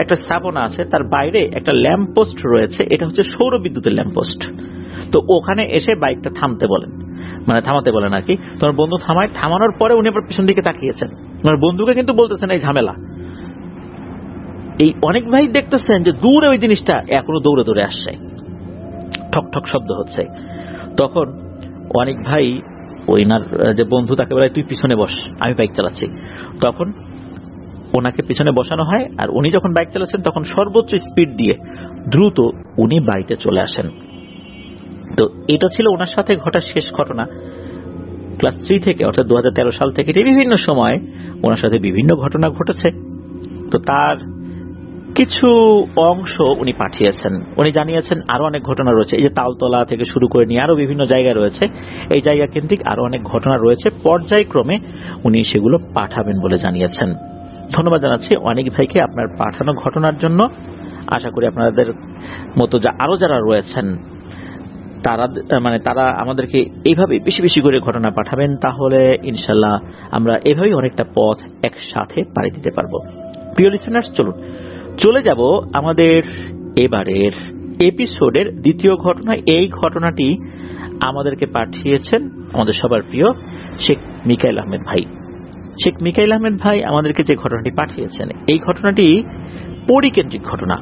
একটা স্থাপনা আছে, তার বাইরে একটা ল্যাম্প পোস্ট রয়েছে। এটা হচ্ছে সৌর বিদ্যুতের ল্যাম্প পোস্ট। তো ওখানে এসে বাইকটা থামতে বলেন, মানে থামাতে বলেন আর কি। তোমার বন্ধু থামায়, থামানোর পরে উনি আবার পিছন দিকে তাকিয়েছেন। আমার বন্ধুকে কিন্তু বলতেছেন এই ঝামেলা। এই অনেক ভাই দেখতেছেন যে দূরে ওই জিনিসটা এখনো দৌড়ে দৌড়ে আসছে, ঠক ঠক শব্দ হচ্ছে। তখন অনেক ভাই ওইনার যে বন্ধু তাকে বলে, তুই পিছনে বস, আমি বাইক চালাচ্ছি। তখন ওনাকে পিছনে বসানো হয়, আর উনি যখন বাইক চালাচ্ছেন তখন সর্বোচ্চ স্পিড দিয়ে দ্রুত উনি বাড়িতে চলে আসেন। তো এটা ছিল ওনার সাথে ঘটা শেষ ঘটনা। ক্লাস 3 থেকে, অর্থাৎ 2013 সাল থেকে বিভিন্ন সময় ওনার সাথে বিভিন্ন ঘটনা ঘটেছে। তো তার কিছু অংশ উনি পাঠিয়েছেন। উনি জানিয়েছেন আরো অনেক ঘটনা রয়েছে, এই যে তালতলা থেকে শুরু করে নিয়ে আরো বিভিন্ন জায়গায় রয়েছে। এই জায়গা কেন্দ্রিক আরো অনেক ঘটনা রয়েছে, পর্যায়ক্রমে উনি সেগুলো পাঠাবেন বলে জানিয়েছেন। ধন্যবাদ জানাচ্ছি অনেক ভাইকে আপনার পাঠানো ঘটনার জন্য। আশা করি আপনাদের মতো আরো যারা রয়েছেন তারা আমাদেরকে এইভাবে বেশি বেশি করে ঘটনা পাঠাবেন, তাহলে ইনশাল্লাহ আমরা এভাবেই অনেকটা পথ একসাথে পাড়ি দিতে পারবো। প্রিয় লিসেনার্স, চলুন চলে যাব আমাদের এবারের এপিসোডের দ্বিতীয় ঘটনা। এই ঘটনাটি আমাদেরকে পাঠিয়েছেন আমাদের সবার প্রিয় শেখ মিকাইল আহমেদ ভাই। শেখ মিকাইল আহমেদ ভাই আমাদেরকে যে ঘটনাটি পাঠিয়েছেন, এই ঘটনাটি পরিকেন্দ্রিক ঘটনা।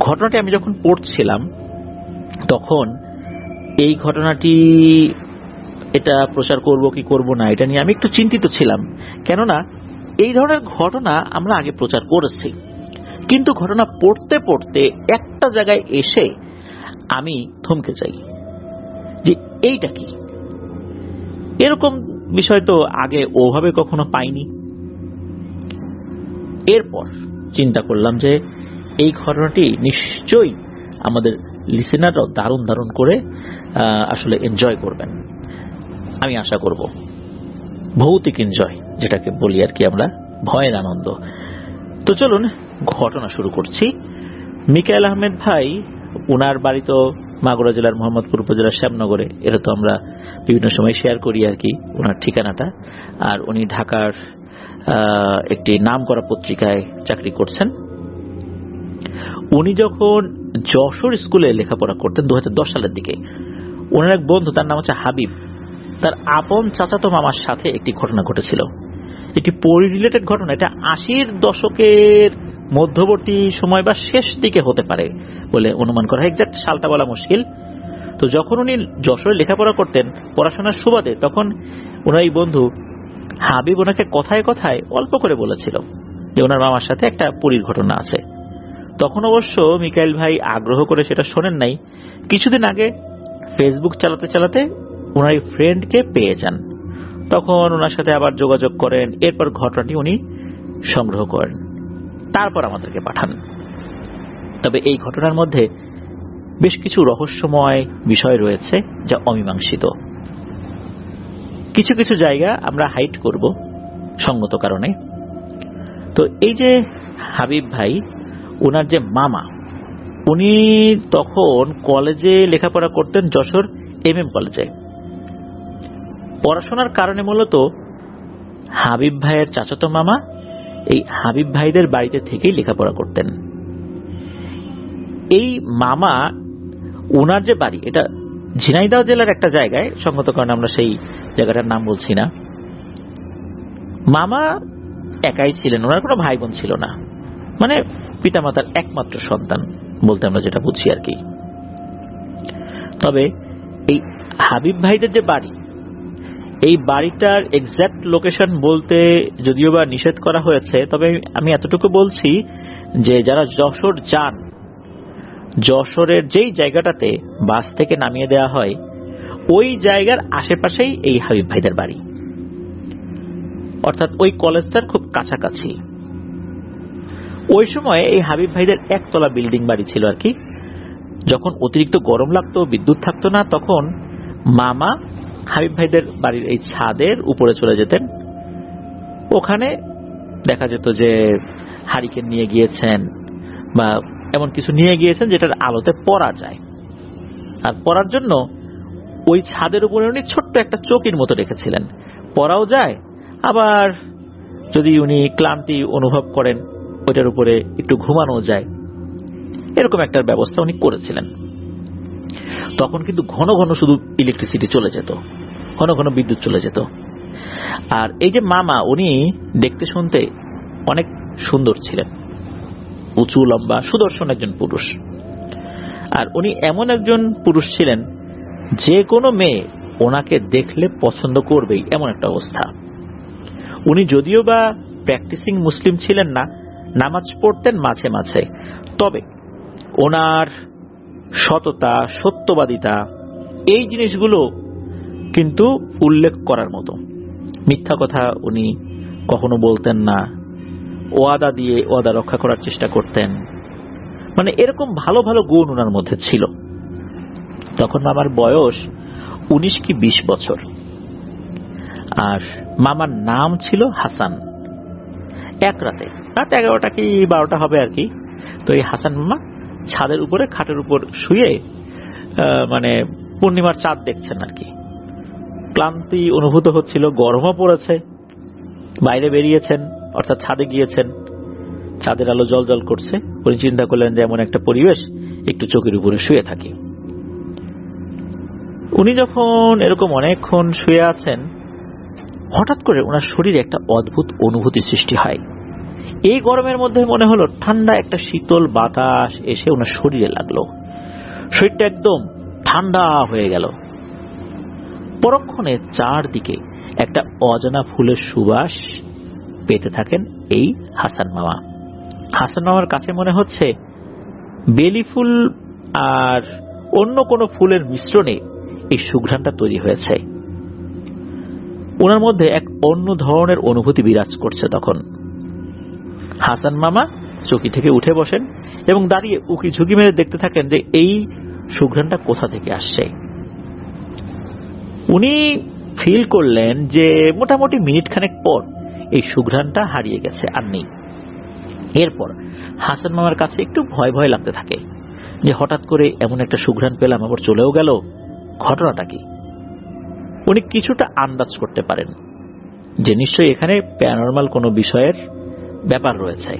ঘটনাটি আমি যখন পড়ছিলাম তখন এই ঘটনাটি এটা প্রচার করব কি করব না এটা নিয়ে আমি একটু চিন্তিত ছিলাম, কেননা এই ধরনের ঘটনা আমরা আগে প্রচার করেছি, কিন্তু ঘটনা পড়তে পড়তে একটা জায়গায় এসে আমি থমকে যাই যে এইটা কি, এরকম বিষয় তো আগে ওভাবে কখনো পাইনি। এরপর চিন্তা করলাম যে এই ঘটনাটি নিশ্চয়ই আমাদের লিসেনাররাও দারুণ দারুণ করে আসলে এনজয় করবেন, আমি আশা করব। ভৌতিক এনজয় যেটাকে বলি আর কি আমরা, ভয়ের আনন্দ। তো চলুন ঘটনা শুরু করছি। মিকাইল আহমেদ ভাই, উনার বাড়ি তো মাগুরা জেলার মোহাম্মদপুর উপজেলার শ্যামনগরে, এটা তো আমরা বিভিন্ন সময় শেয়ার করি আর কি ওনার ঠিকানাটা। আর উনি ঢাকার একটি নামকরা পত্রিকায় চাকরি করছেন। উনি যখন যশোর স্কুলে লেখাপড়া করতেন 2010 সালের দিকে, ওনার এক বন্ধু, তার নাম হচ্ছে হাবিব, তার আপন চাচাতো মামার সাথে একটি ঘটনা ঘটেছিল। একটি পরি রিলেটেড ঘটনা, এটা 80-র দশকের মধ্যবর্তী সময় বা শেষ দিকে হতে পারে বলে অনুমান করা হয়, এক্সাক্ট সালটা বলা মুশকিল। তো যখন উনি যশোরে লেখাপড়া করতেন পড়াশোনার সুবাদে, তখন ওনার এই বন্ধু হাবিব ওনাকে কথায় কথায় অল্প করে বলেছিল যে ওনার মামার সাথে একটা পরীর ঘটনা আছে। তখন অবশ্য মিকাইল ভাই আগ্রহ করে সেটা শোনেন নাই। কিছুদিন আগে ফেসবুক চালাতে চালাতে ওনার এই ফ্রেন্ডকে পেয়ে যান, তখন ওনার সাথে আবার যোগাযোগ করেন। এরপর ঘটনাটি উনি সংগ্রহ করেন, তারপর আমাদেরকে পাঠান। তবে এই ঘটনার মধ্যে বেশ কিছু রহস্যময় বিষয় রয়েছে যা অমীমাংসিত। কিছু কিছু জায়গা আমরা হাইড করব সঙ্গত কারণে। তো এই যে হাবিব ভাই, ওনার যে মামা, উনি তখন কলেজে লেখাপড়া করতেন, যশোর MM কলেজে। পড়াশোনার কারণে মূলত হাবিব ভাইয়ের চাচাতো মামা এই হাবিব ভাইদের বাড়িতে থেকেই লেখাপড়া করতেন। এই মামা, ওনার যে বাড়ি, এটা ঝিনাইদহ জেলার একটা জায়গায়, সঙ্গত কারণে আমরা সেই জায়গাটার নাম বলছি না। মামা একাই ছিলেন, ওনার কোনো ভাই বোন ছিল না, মানে পিতামাতার একমাত্র সন্তান বলতে আমরা যেটা বুঝি আর কি। তবে এই হাবিব ভাইদের যে বাড়ি, এই বাড়িটার এক্সাক্ট লোকেশন বলতে যদিও বা নিষেধ করা হয়েছে, তবে আমি এতটুকু বলছি যে যারা যশোর যান, যশোরের যেই জায়গাটাতে বাস থেকে নামিয়ে দেওয়া হয় ওই জায়গার আশেপাশেই এই হাবিব ভাইদের বাড়ি, অর্থাৎ ওই কলেজটার খুব কাছাকাছি। ওই সময় এই হাবিব ভাইদের একতলা বিল্ডিং বাড়ি ছিল আর কি। যখন অতিরিক্ত গরম লাগতো, বিদ্যুৎ থাকতো না, তখন মামা হাবিব ভাইদের বাড়ির এই ছাদের উপরে চলে যেতেন। ওখানে দেখা যেত যে হারিকেন নিয়ে গিয়েছেন বা এমন কিছু নিয়ে গিয়েছেন যেটার আলোতে পড়া যায়। আর পড়ার জন্য ওই ছাদের উপরে উনি ছোট্ট একটা চৌকির মতো রেখেছিলেন, পড়াও যায়, আবার যদি উনি ক্লান্তি অনুভব করেন ওইটার উপরে একটু ঘুমানো যায়, এরকম একটা ব্যবস্থা উনি করেছিলেন। তখন কিন্তু ঘন ঘন শুধু ইলেকট্রিসিটি চলে যেত, ঘন ঘন বিদ্যুৎ চলে যেত। আর এই যে মামা, উনি দেখতে শুনতে অনেক সুন্দর ছিলেন, উঁচু লম্বা সুদর্শন একজন পুরুষ। আর উনি এমন একজন পুরুষ ছিলেন যে কোনো মেয়ে ওনাকে দেখলে পছন্দ করবেই, এমন একটা অবস্থা। উনি যদিও বা প্র্যাকটিসিং মুসলিম ছিলেন না, নামাজ পড়তেন মাঝে মাঝে, তবে ওনার সততা, সত্যবাদিতা, এই জিনিসগুলো কিন্তু উল্লেখ করার মতো। মিথ্যা কথা উনি কখনো বলতেন না, ওয়াদা দিয়ে ওয়াদা রক্ষা করার চেষ্টা করতেন, মানে এরকম ভালো ভালো গুণ ওনার মধ্যে ছিল। তখন মামার বয়স 19 কি 20 বছর, আর মামার নাম ছিল হাসান। এক রাতে, রাত 11টা কি 12টা হবে আর কি, তো এই হাসান মামা ছাদের উপরে খাটের উপর শুয়ে মানে পূর্ণিমার চাঁদ দেখছেন আর কি। ক্লান্তি অনুভূত হচ্ছিল, গরমও পড়েছে, বাইরে বেরিয়েছেন অর্থাৎ ছাদে গিয়েছেন, চাঁদের আলো জল জল করছে। উনি চিন্তা করলেন যে এমন একটা পরিবেশ, একটু চোখের উপরে শুয়ে থাকি। উনি যখন এরকম অনেকক্ষণ শুয়ে আছেন, হঠাৎ করে ওনার শরীরে একটা অদ্ভুত অনুভূতি সৃষ্টি হয়। এই গরমের মধ্যে মনে হলো ঠান্ডা একটা শীতল বাতাস এসে ওনার শরীরে লাগলো, শরীরটা একদম ঠান্ডা হয়ে গেল। পরক্ষণে চারদিকে একটা অজানা ফুলের সুবাস পেতে থাকেন এই হাসান মামা। হাসান মামার কাছে মনে হচ্ছে বেলি ফুল আর অন্য কোনো ফুলের মিশ্রণে এই সুঘ্রাণটা তৈরি হয়েছে। ওনার মধ্যে এক অন্য ধরনের অনুভূতি বিরাজ করছে। তখন হাসান মামা চৌকি থেকে উঠে বসেন এবং দাঁড়িয়ে উকি ঝুঁকি মেরে দেখতে থাকেন যে এই সুঘ্রাণটা কোথা থেকে আসছে। উনি ফিল করলেন যে মোটামুটি মিনিট খানেক পর এই সুঘ্রাণটা হারিয়ে গেছে, আর নেই। এরপর হাসান মামার কাছে একটু ভয় ভয় লাগতে থাকে যে হঠাৎ করে এমন একটা সুঘ্রাণ পেলাম, আবার চলেও গেল, ঘটনাটা কি? উনি কিছুটা আন্দাজ করতে পারেন যে নিশ্চয়ই এখানে প্যারানরমাল কোনো বিষয়ের ব্যাপার রয়েছে।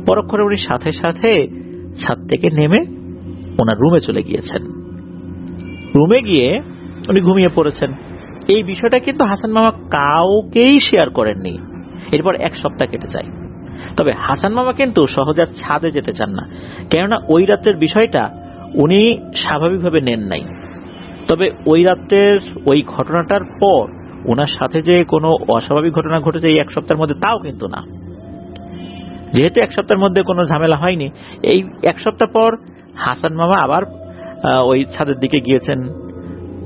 পরক্ষণে উনি সাথে সাথে ছাদ থেকে নেমে ওনার রুমে চলে গিয়েছেন। রুমে গিয়ে উনি ঘুমিয়ে পড়েছেন। এই বিষয়টা কিন্তু হাসান মামা কাউকেই শেয়ার করেননি। এরপর এক সপ্তাহ কেটে যায়। তবে হাসান মামা কিন্তু সহজে আর ছাদে যেতে চান না, কেননা ওই রাতের বিষয়টা উনি স্বাভাবিকভাবে নেন নাই। তবে ওই রাতের ওই ঘটনাটার পর ওনার সাথে যে কোনো অস্বাভাবিক ঘটনা ঘটেছে এই এক সপ্তাহের মধ্যে, তাও কিন্তু না। যেহেতু এক সপ্তাহের মধ্যে কোনো ঝামেলা হয়নি, এই এক সপ্তাহ পর হাসান মামা আবার ওই ছাদের দিকে গিয়েছেন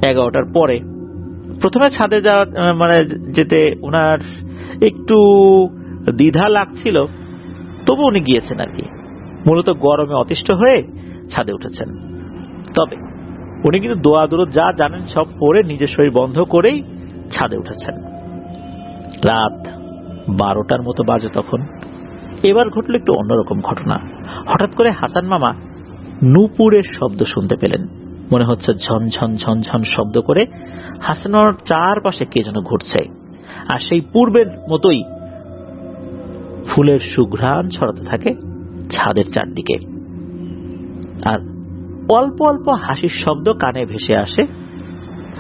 11টার পরে। প্রথমে ছাদে যাওয়া যেতে ওনার একটু দ্বিধা লাগছিল, তবু উনি গিয়েছেন আর কি। মূলত গরমে অতিষ্ঠ হয়ে ছাদে উঠেছেন। তবে উনি কিন্তু দোয়া দরুদ যা জানেন সব পড়ে নিজের শরীর বন্ধ করেই ছাদে উঠেছেন। রাত 12টার মতো বাজে তখন। এবার ঘটল একটু অন্যরকম ঘটনা। হঠাৎ করে হাসান মামা নূপুরের শব্দ শুনতে পেলেন। মনে হচ্ছে ঝনঝন ঝনঝন শব্দ করে হাসান মামার চারপাশে কে যেন ঘুরছে, আর সেই পূর্বের মতোই ফুলের সুঘ্রাণ ছড়াতে থাকে ছাদের চারদিকে। আর অল্প অল্প হাসির শব্দ কানে ভেসে আসে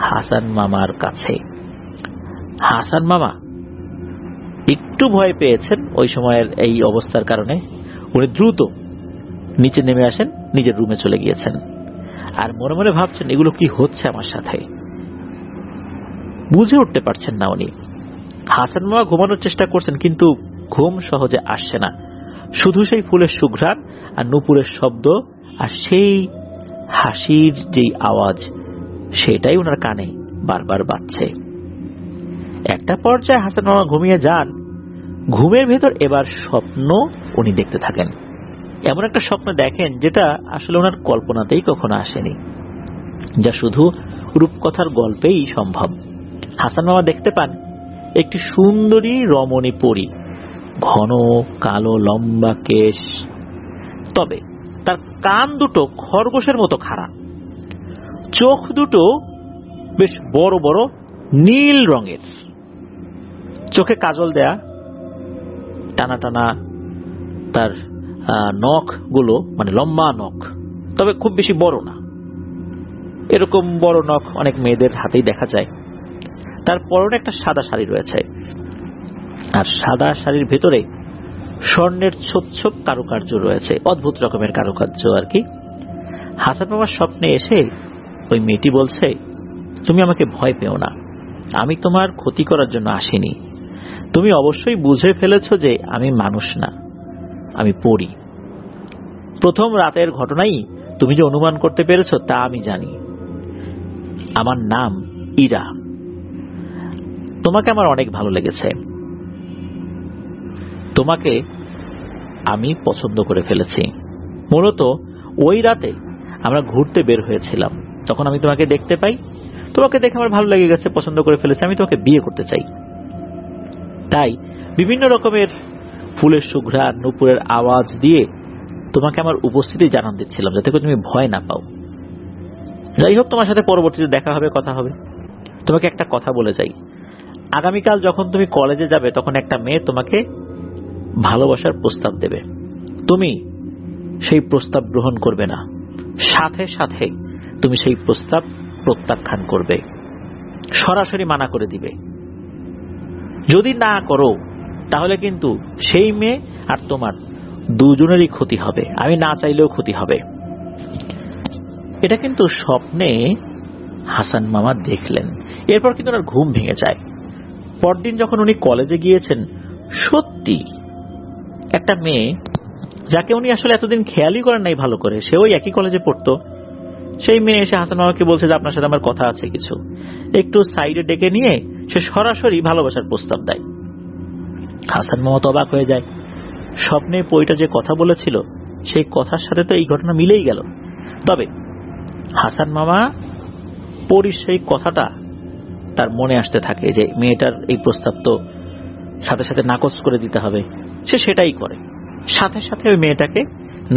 হাসান মামার কাছে। হাসান মামা একটু ভয় পেয়েছেন ওই সময়ের এই অবস্থার কারণে। উনি দ্রুত নিচে নেমে আসেন, নিজের রুমে চলে গিয়েছেন। আর মনে মনে ভাবছেন এগুলো কি হচ্ছে আমার সাথে, বুঝে উঠতে পারছেন না উনি। হাসান মামা ঘুমানোর চেষ্টা করছেন, কিন্তু ঘুম সহজে আসছে না। শুধু সেই ফুলের সুঘ্রাণ আর নূপুরের শব্দ আর সেই হাসির যেই আওয়াজ, সেটাই ওনার কানে বারবার বাজছে। একটা পর্যায়ে হাসান মামা ঘুমিয়ে যান। ঘুমের ভেতর এবার স্বপ্ন উনি দেখতে থাকেন। এমন একটা স্বপ্ন দেখেন যেটা আসলে ওনার কল্পনাতেই কখনো আসেনি, যা শুধু রূপকথার গল্পেই সম্ভব। হাসান মামা দেখতে পান একটি সুন্দরী রমণী পরী, ঘন কালো লম্বা কেশ, তবে তার কান দুটো খরগোশের মতো খাড়া, চোখ দুটো বেশ বড় বড় নীল রঙের, চোখে কাজল দেয়া, টানা টানা তার নখ গুলো, লম্বা নখ, তবে খুব বেশি বড় না। এরকম বড় নখ অনেক মেয়েদের হাতেই দেখা যায়। তার পরনে একটা সাদা শাড়ি রয়েছে, আর সাদা শাড়ির ভেতরে স্বর্ণের ছোপ ছোপ কারুকার্য রয়েছে, অদ্ভুত রকমের কারুকার্য আর কি। হাসান মামার স্বপ্নে এসে ওই মেয়েটি বলছে, তুমি আমাকে ভয় পেও না, আমি তোমার ক্ষতি করার জন্য আসিনি। তুমি অবশ্যই বুঝে ফেলেছ যে আমি মানুষ না, আমি পড়ি। প্রথম রাতের ঘটনাই তুমি যে অনুমান করতে পেরেছ তা আমি জানি। আমার নাম ইরা। তোমাকে আমার অনেক ভালো লেগেছে। তোমাকে আমি পছন্দ করে ফেলেছি। মূলত ওই রাতে আমরা ঘুরতে বের হয়েছিলাম, তখন আমি তোমাকে দেখতে পাই। তোমাকে দেখে আমার ভালো লেগে গেছে, পছন্দ করে ফেলেছি, আমি তোমাকে বিয়ে করতে চাই। তাই বিভিন্ন রকমের ফুলের সুঘ্রাণ, নূপুরের আওয়াজ দিয়ে তোমাকে আমার উপস্থিতি জানান দিচ্ছিলাম, যাতে করে তুমি ভয় না পাও। যাই হোক, তোমার সাথে পরবর্তীতে দেখা হবে, কথা হবে। তোমাকে একটা কথা বলে যাই, আগামীকাল যখন তুমি কলেজে যাবে তখন একটা মেয়ে তোমাকে ভালোবাসার প্রস্তাব দেবে। তুমি সেই প্রস্তাব গ্রহণ করবে না, সাথে সাথে তুমি সেই প্রস্তাব প্রত্যাখ্যান করবে, সরাসরি মানা করে দিবে। যদি না করো তাহলে কিন্তু সেই মেয়ে আর তোমার দুজনেরই ক্ষতি হবে, আমি না চাইলেও ক্ষতি হবে। এটা কিন্তু স্বপ্নে হাসান মামা দেখলেন এরপর কিন্তু ওনার ঘুম ভেঙে যায়। পরদিন যখন উনি কলেজে গিয়েছেন, সত্যি একটা মেয়ে যাকে উনি আসলে এতদিন খেয়ালই করেন নাই ভালো করে, সে ওই একই কলেজে পড়তো, সেই মেয়ে এসে হাসান মামাকে বলছে যে আপনার সাথে আমার কথা আছে কিছু। একটু সাইডে ডেকে নিয়ে সে সরাসরি ভালোবাসার প্রস্তাব দেয়। হাসান মামা তো অবাক হয়ে যায়। স্বপ্নে পরীটা যে কথা বলেছিল সেই কথার সাথে তো এই ঘটনা মিলেই গেল। তবে হাসান মামা পরীর সেই কথাটা তার মনে আসতে থাকে যে মেয়েটার এই প্রস্তাব তো সাথে সাথে নাকচ করে দিতে হবে। সে সেটাই করে, সাথে সাথে ওই মেয়েটাকে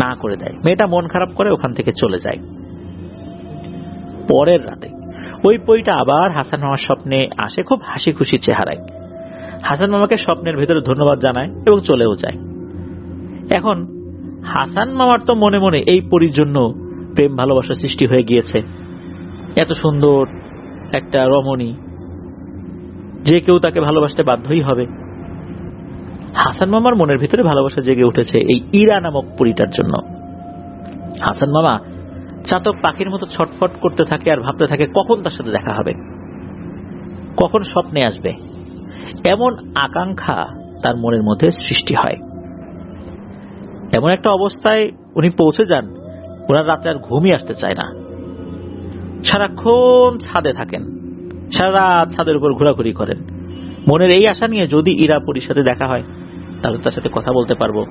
না করে দেয়। মেয়েটা মন খারাপ করে ওখান থেকে চলে যায়। পরের রাতে ওই পরীটা আবার হাসান মামার স্বপ্নে আসে, খুব হাসি খুশি চেহারায়। হাসান মামাকে স্বপ্নের ভেতরে ধন্যবাদ জানায় এবং চলেও যায়। এখন হাসান মামার তো মনে মনে এই পরীর জন্য প্রেম ভালোবাসা সৃষ্টি হয়ে গিয়েছে। এত সুন্দর একটা রমণী, যে কেউ তাকে ভালোবাসতে বাধ্যই হবে। হাসান মামার মনের ভিতরে ভালোবাসা জেগে উঠেছে এই ইরা নামক পরীটার জন্য। হাসান মামা চাতক পাখির মতো ছটফট করতে থাকে আর ভাবতে থাকে কখন তার সাথে দেখা হবে, কখন স্বপ্নে আসবে। এমন আকাঙ্ক্ষা তার মনের মধ্যে সৃষ্টি হয়। এমন একটা অবস্থায় উনি পৌঁছে যান, ওনার রাতে আর ঘুমই আসতে চায় না। সারাক্ষণ ছাদে থাকেন, সারা রাত ছাদের উপর ঘোরাঘুরি করেন, মনের এই আশা নিয়ে যদি ইরা পরীর সাথে দেখা হয় তাহলে তার সাথে কথা বলতে পারবো।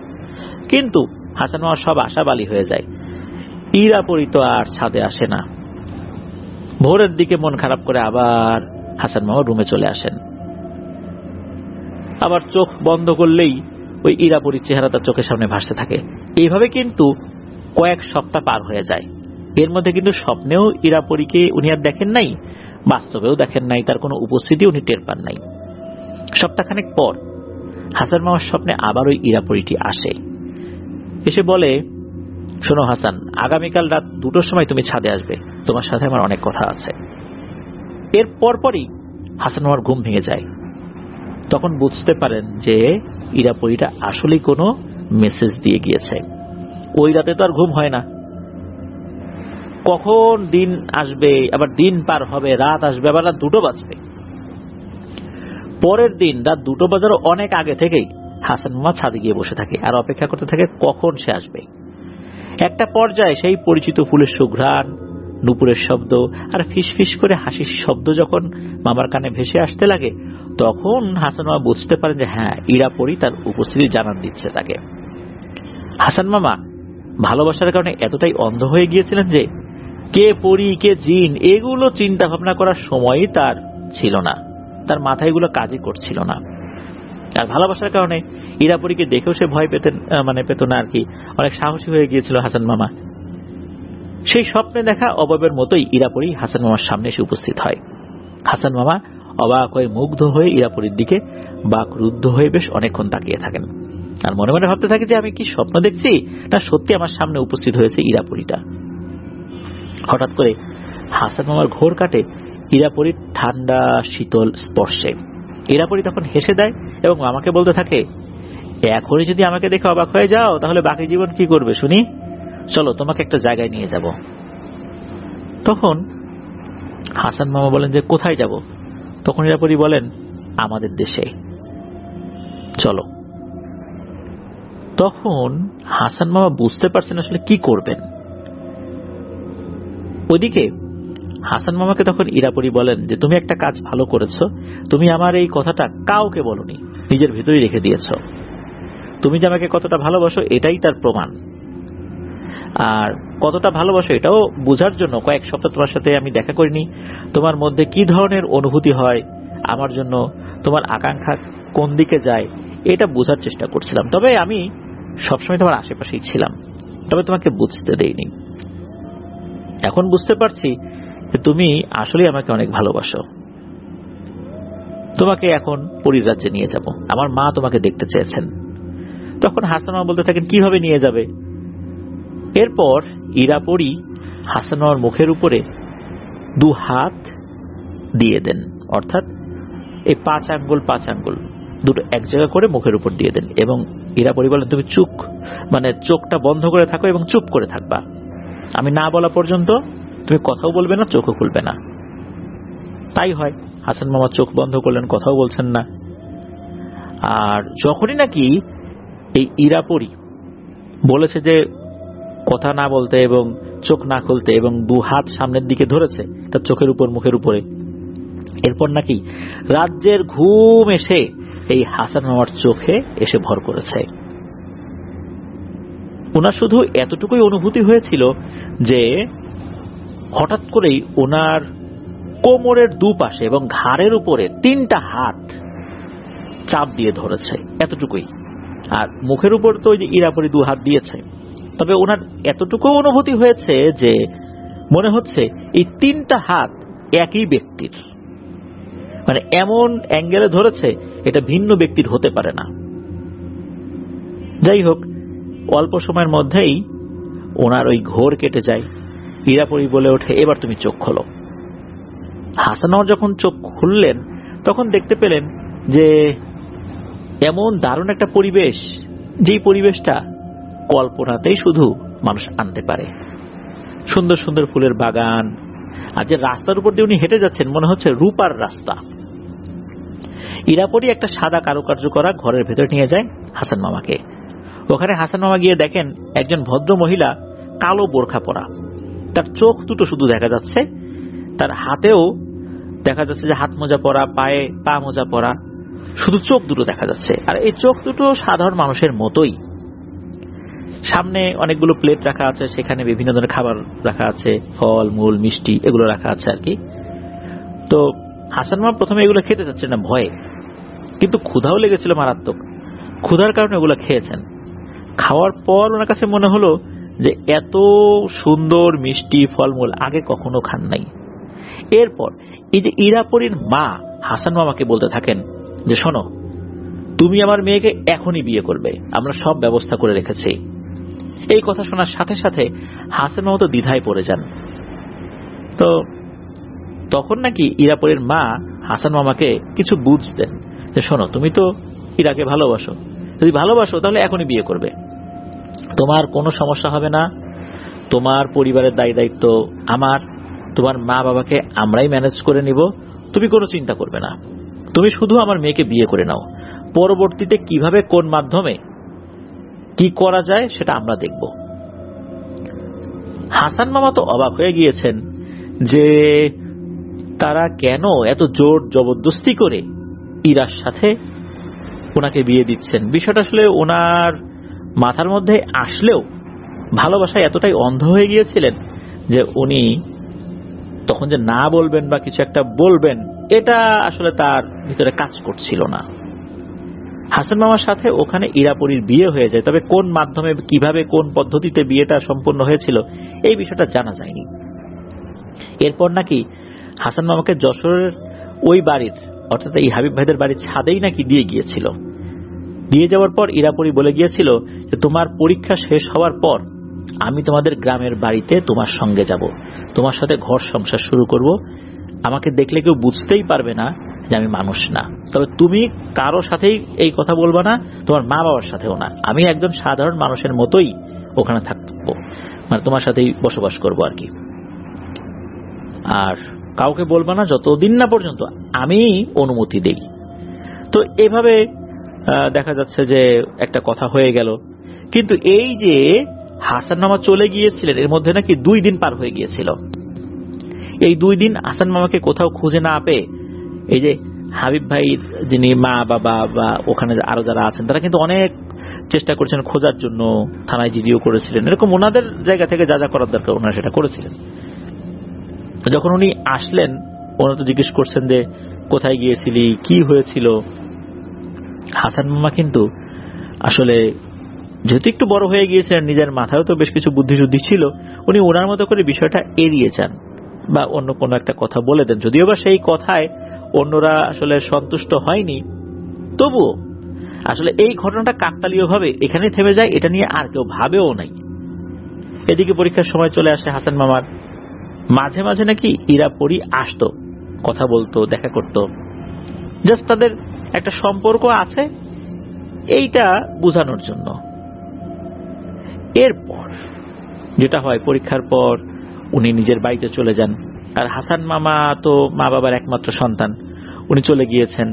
কিন্তু হাসান মামার সব আশা বালি হয়ে যায়। ইরা পরী তো আর ছাদে আসে না। ভোরের দিকে মন খারাপ করে আবার হাসান মামা রুমে চলে আসেন। আবার চোখ বন্ধ করলেই ওই ইরা পরীর চেহারা তার চোখের সামনে ভাসতে থাকে। এইভাবে কিন্তু কয়েক সপ্তাহ পার হয়ে যায়। এর মধ্যে কিন্তু স্বপ্নেও ইরা পরীকে উনি আর দেখেন নাই, বাস্তবেও দেখেন নাই, তার কোনো উপস্থিতি উনি টের পান নাই। সপ্তাহখানেক পর হাসান মামার স্বপ্নে আবার ওই ইরা পরীটি আসে। এসে বলে, শোনো হাসান, আগামীকাল রাত 2টোর সময় তুমি ছাদে আসবে, তোমার সাথে আমার অনেক কথা আছে। এর পরপরই হাসান মামার ঘুম ভেঙে যায়। তখন বুঝতে পারেন যে ইরা পরীটা আসলেই কোনো মেসেজ দিয়ে গিয়েছে। ওই রাতে তো আর ঘুম হয় না। কখন দিন আসবে, আবার দিন পার হবে, রাত আসবে, আবার রাত 2টো বাজবে। পরের দিন রাত 2টো বাজার অনেক আগে থেকেই হাসান মামা ছাদে গিয়ে বসে থাকে আর অপেক্ষা করতে থাকে কখন সে আসবে। একটা পর্যায়ে সেই পরিচিত ফুলের সুঘ্রাণ, নুপুরের শব্দ আর ফিসফিস করে হাসির শব্দ যখন মামার কানে ভেসে আসতে লাগে, তখন হাসান মামা বুঝতে পারেন যে হ্যাঁ, ইরা পরী তার উপস্থিতি জানান দিচ্ছে তাকে। হাসান মামা ভালোবাসার কারণে এতটাই অন্ধ হয়ে গিয়েছিলেন যে কে পরী কে জিন এগুলো চিন্তা ভাবনা করার সময়ই তার ছিল না, তার মাথায় এগুলো কাজই করছিল না। আর ভালোবাসার কারণে ইরা পরীকে দেখেও সে ভয় পেত না আর কি, অনেক সাহসী হয়ে গিয়েছিল হাসান মামা। সেই স্বপ্নে দেখা অভাবের মতোই ইরা পরী হাসান মামার সামনে এসে উপস্থিত হয়। হাসান মামা অবাক হয়ে মুগ্ধ হয়ে ইরা পরীর দিকে বাকরুদ্ধ হয়ে বেশ অনেকক্ষণ তাকিয়ে থাকেন আর মনে মনে ভাবতে থাকে যে আমি কি স্বপ্ন দেখছি না সত্যি আমার সামনে উপস্থিত হয়েছে ইরা পরীটা। হঠাৎ করে হাসান মামার ঘোর কাটে ইরা পরীর ঠান্ডা শীতল স্পর্শে। ইরা পরী তখন হেসে দেয় এবং আমাকে বলতে থাকে, এখনই যদি আমাকে দেখে অবাক হয়ে যাও তাহলে বাকি জীবন কি করবে শুনি, চলো তোমাকে একটা জায়গায় নিয়ে যাব। তখন হাসান মামা বলেন যে কোথায় যাব? তখন ইরা পরী বলেন, আমাদের দেশে চলো। তখন হাসান মামা বুঝতে পারছেন আসলে কি করবেন। ওইদিকে হাসান মামাকে তখন ইরা পরী বলেন যে তুমি একটা কাজ ভালো করেছো, তুমি আমার এই কথাটা কাউকে বলনি, নিজের ভিতরেই রেখে দিয়েছ। তুমি যে আমাকে কতটা ভালোবাসো এটাই তার প্রমাণ। আর কতটা ভালোবাসো এটাও বোঝার জন্য কয়েক সপ্তাহ তোমার সাথে আমি দেখা করিনি, তোমার মধ্যে কি ধরনের অনুভূতি হয় আমার জন্য, তোমার আকাঙ্ক্ষা কোন দিকে যায় এটা বোঝার চেষ্টা করছিলাম। তবে আমি সবসময় তোমার আশেপাশেই ছিলাম, তবে তোমাকে বুঝতে দেইনি। এখন বুঝতে পারছি যে তুমি আসলেই আমাকে অনেক ভালোবাসো। তোমাকে এখন পরীর রাজ্যে নিয়ে যাব, আমার মা তোমাকে দেখতে চেয়েছেন। তখন হাসান মামা বলতে থাকেন, কিভাবে নিয়ে যাবে? এরপর ইরা পরী হাসান মামার মুখের উপরে 2 হাত দিয়ে দেন, অর্থাৎ এই 5 আঙ্গুল দুটো এক জায়গা করে মুখের উপর দিয়ে দেন এবং ইরা পরী বলেন, তুমি চোখটা বন্ধ করে থাকো এবং চুপ করে থাকবা, আমি না বলা পর্যন্ত তুমি কথাও বলবে না, চোখও খুলবে না। তাই হয়। হাসান মামা চোখ বন্ধ করলেন, কথাও বলছেন না। আর যখনই নাকি এই ইরাপরি বলেছে যে কথা না বলতে এবং চোখ না খুলতে এবং 2 হাত সামনের দিকে ধরেছে তার চোখের উপর, মুখের উপরে, এরপর নাকি রাজ্যের ঘুম এসে এই হাসান মামার চোখে এসে ভর করেছে। ওনার শুধু এতটুকুই অনুভূতি হয়েছিল যে হঠাৎ করেই ওনার কোমরের দুপাশে এবং ঘাড়ের উপরে 3টা হাত চাপ দিয়ে ধরেছে, এতটুকুই। আর মুখের উপর তো ওই যে ইরাপরি 2 হাত দিয়েছে। তবে ওনার এতটুকু অনুভূতি হয়েছে যে মনে হচ্ছে এই 3টা হাত একই ব্যক্তির, মানে এমন অ্যাঙ্গেলে ধরেছে এটা ভিন্ন ব্যক্তির হতে পারে না। যাই হোক, অল্প সময়ের মধ্যেই ওনার ওই ঘোর কেটে যায়। ইরাপরি বলে ওঠে, এবার তুমি চোখ খোলো। হাসান মামা যখন চোখ খুললেন তখন দেখতে পেলেন যে এমন দারুণ একটা পরিবেশ, যেই পরিবেশটা কল্পনাতেই শুধু মানুষ আনতে পারে। সুন্দর সুন্দর ফুলের বাগান, আর যে রাস্তার উপর দিয়ে উনি হেঁটে যাচ্ছেন মনে হচ্ছে রূপার রাস্তা। ইরাপরি একটা সাদা কারুকার্য করা ঘরের ভেতরে নিয়ে যায় হাসান মামাকে। ওখানে হাসান মামা গিয়ে দেখেন একজন ভদ্র মহিলা কালো বোরখা পরা, তার চোখ দুটো শুধু দেখা যাচ্ছে, তার হাতেও দেখা যাচ্ছে যে হাত মোজা পরা, পায়ে পা মোজা পরা, শুধু চোখ দুটো দেখা যাচ্ছে। আর এই চোখ দুটো সাধারণ মানুষের মতোই। সামনে অনেকগুলো প্লেট রাখা আছে, সেখানে বিভিন্ন ধরনের খাবার রাখা আছে, ফল মূল মিষ্টি এগুলো রাখা আছে আর কি। তো হাসান মামা প্রথমে এগুলো খেতে চাচ্ছেন না ভয়ে, কিন্তু ক্ষুধাও লেগেছিল মারাত্মক। ক্ষুধার কারণে ওগুলো খেয়েছেন। খাওয়ার পর ওনার কাছে মনে হলো যে এত সুন্দর মিষ্টি ফলমূল আগে কখনো খান নাই। এরপর এই যে ইরাপরির মা হাসান মামাকে বলতে থাকেন যে শোনো, তুমি আমার মেয়েকে এখনই বিয়ে করবে, আমরা সব ব্যবস্থা করে রেখেছি। এই কথা শোনার সাথে সাথে হাসান মামা তো দ্বিধায় পড়ে যান। তো তখন নাকি ইরাপরির মা হাসান মামাকে কিছু বুঝতেন যে শোনো, তুমি তো ইরাকে ভালোবাসো, যদি ভালোবাসো তাহলে এখনই বিয়ে করবে, তোমার কোনো সমস্যা হবে না, তোমার পরিবারের দায় দায়িত্ব আমার, তোমার মা বাবাকে আমরাই ম্যানেজ করে নিব, তুমি কোনো চিন্তা করবে না, তুমি শুধু আমার মেয়েকে বিয়ে করে নাও, পরবর্তীতে কিভাবে কোন মাধ্যমে কি করা যায় সেটা আমরা দেখব। হাসান মামা তো অবাক হয়ে গিয়েছেন যে তারা কেন এত জোর জবরদস্তি করে ইরার সাথে ওনাকে বিয়ে দিচ্ছেন। বিষয়টা আসলে ওনার মাথার মধ্যে আসলেও ভালোবাসায় এতটাই অন্ধ হয়ে গিয়েছিলেন যে উনি তখন যে না বলবেন বা কিছু একটা বলবেন এটা আসলে তার ভিতরে কাজ করছিল না। হাসান মামার সাথে ওখানে ইরাপরির বিয়ে হয়ে যায়, তবে কোন মাধ্যমে, কিভাবে, কোন পদ্ধতিতে বিয়েটা সম্পন্ন হয়েছিল এই বিষয়টা জানা যায়নি। এরপর নাকি হাসান মামাকে যশোরের ওই বাড়ির, অর্থাৎ এই হাবিব ভাইদের বাড়ির ছাদেই নাকি দিয়ে গিয়েছিল। দিয়ে যাওয়ার পর ইরাপরি বলে গিয়েছিল যে তোমার পরীক্ষা শেষ হওয়ার পর আমি তোমাদের গ্রামের বাড়িতে তোমার সঙ্গে যাব, তোমার সাথে ঘর সংসার শুরু করব, আমাকে দেখলে কেউ বুঝতেই পারবে না যে আমি মানুষ না, তবে তুমি কারো সাথেই এই কথা বলবা না, তোমার মা বাবার সাথেও না, আমি একজন সাধারণ মানুষের মতোই ওখানে থাকবো, মানে তোমার সাথেই বসবাস করবো আর কি, আর কাউকে বলবা না যতদিন না পর্যন্ত আমি অনুমতি দেই। তো এভাবে দেখা যাচ্ছে যে একটা কথা হয়ে গেল। কিন্তু এই যে হাসান মামা চলে গিয়েছিলেন এর মধ্যে নাকি 2 দিন পার হয়ে গিয়েছিল। এই 2 দিন হাসান মামাকে কোথাও খুঁজে না পেয়ে এই যে হাবিব ভাই যিনি মা বাবা বা ওখানে আরো যারা আছেন তারা কিন্তু অনেক চেষ্টা করেছেন খোঁজার জন্য, থানায় জিডিও করেছিলেন, এরকম ওনাদের জায়গা থেকে যা যা করার দরকার ওনারা সেটা করেছিলেন। যখন উনি আসলেন ওনারা তো জিজ্ঞেস করছেন যে কোথায় গিয়েছিলি, কি হয়েছিল। হাসান মামা কিন্তু আসলে যেহেতু একটু বড় হয়ে গিয়েছিলেন, নিজের মাথায়ও তো বেশ কিছু বুদ্ধিশুদ্ধি ছিল, উনি ওনার মতো করে বিষয়টা এড়িয়ে যান বা অন্য কোনো একটা কথা বলে দেন, যদিও বা সেই কথায় অন্যরা আসলে সন্তুষ্ট হয়নি। তবুও আসলে এই ঘটনাটা কাকতালীয় ভাবে এখানে থেমে যায়, এটা নিয়ে আর কেউ ভাবেও নাই। এদিকে পরীক্ষার সময় চলে আসে হাসান মামার। মাঝে মাঝে নাকি ইরাপরি আসতো, কথা বলতো, দেখা করতো, জাস্ট তাদের একটা সম্পর্ক আছে এইটা বোঝানোর জন্য। এরপর যেটা হয়, পরীক্ষার পর উনি নিজের বাড়িতে চলে যান। আর হাসান মামা তো মা বাবার একমাত্র সন্তান, উনি চলে গিয়েছেন।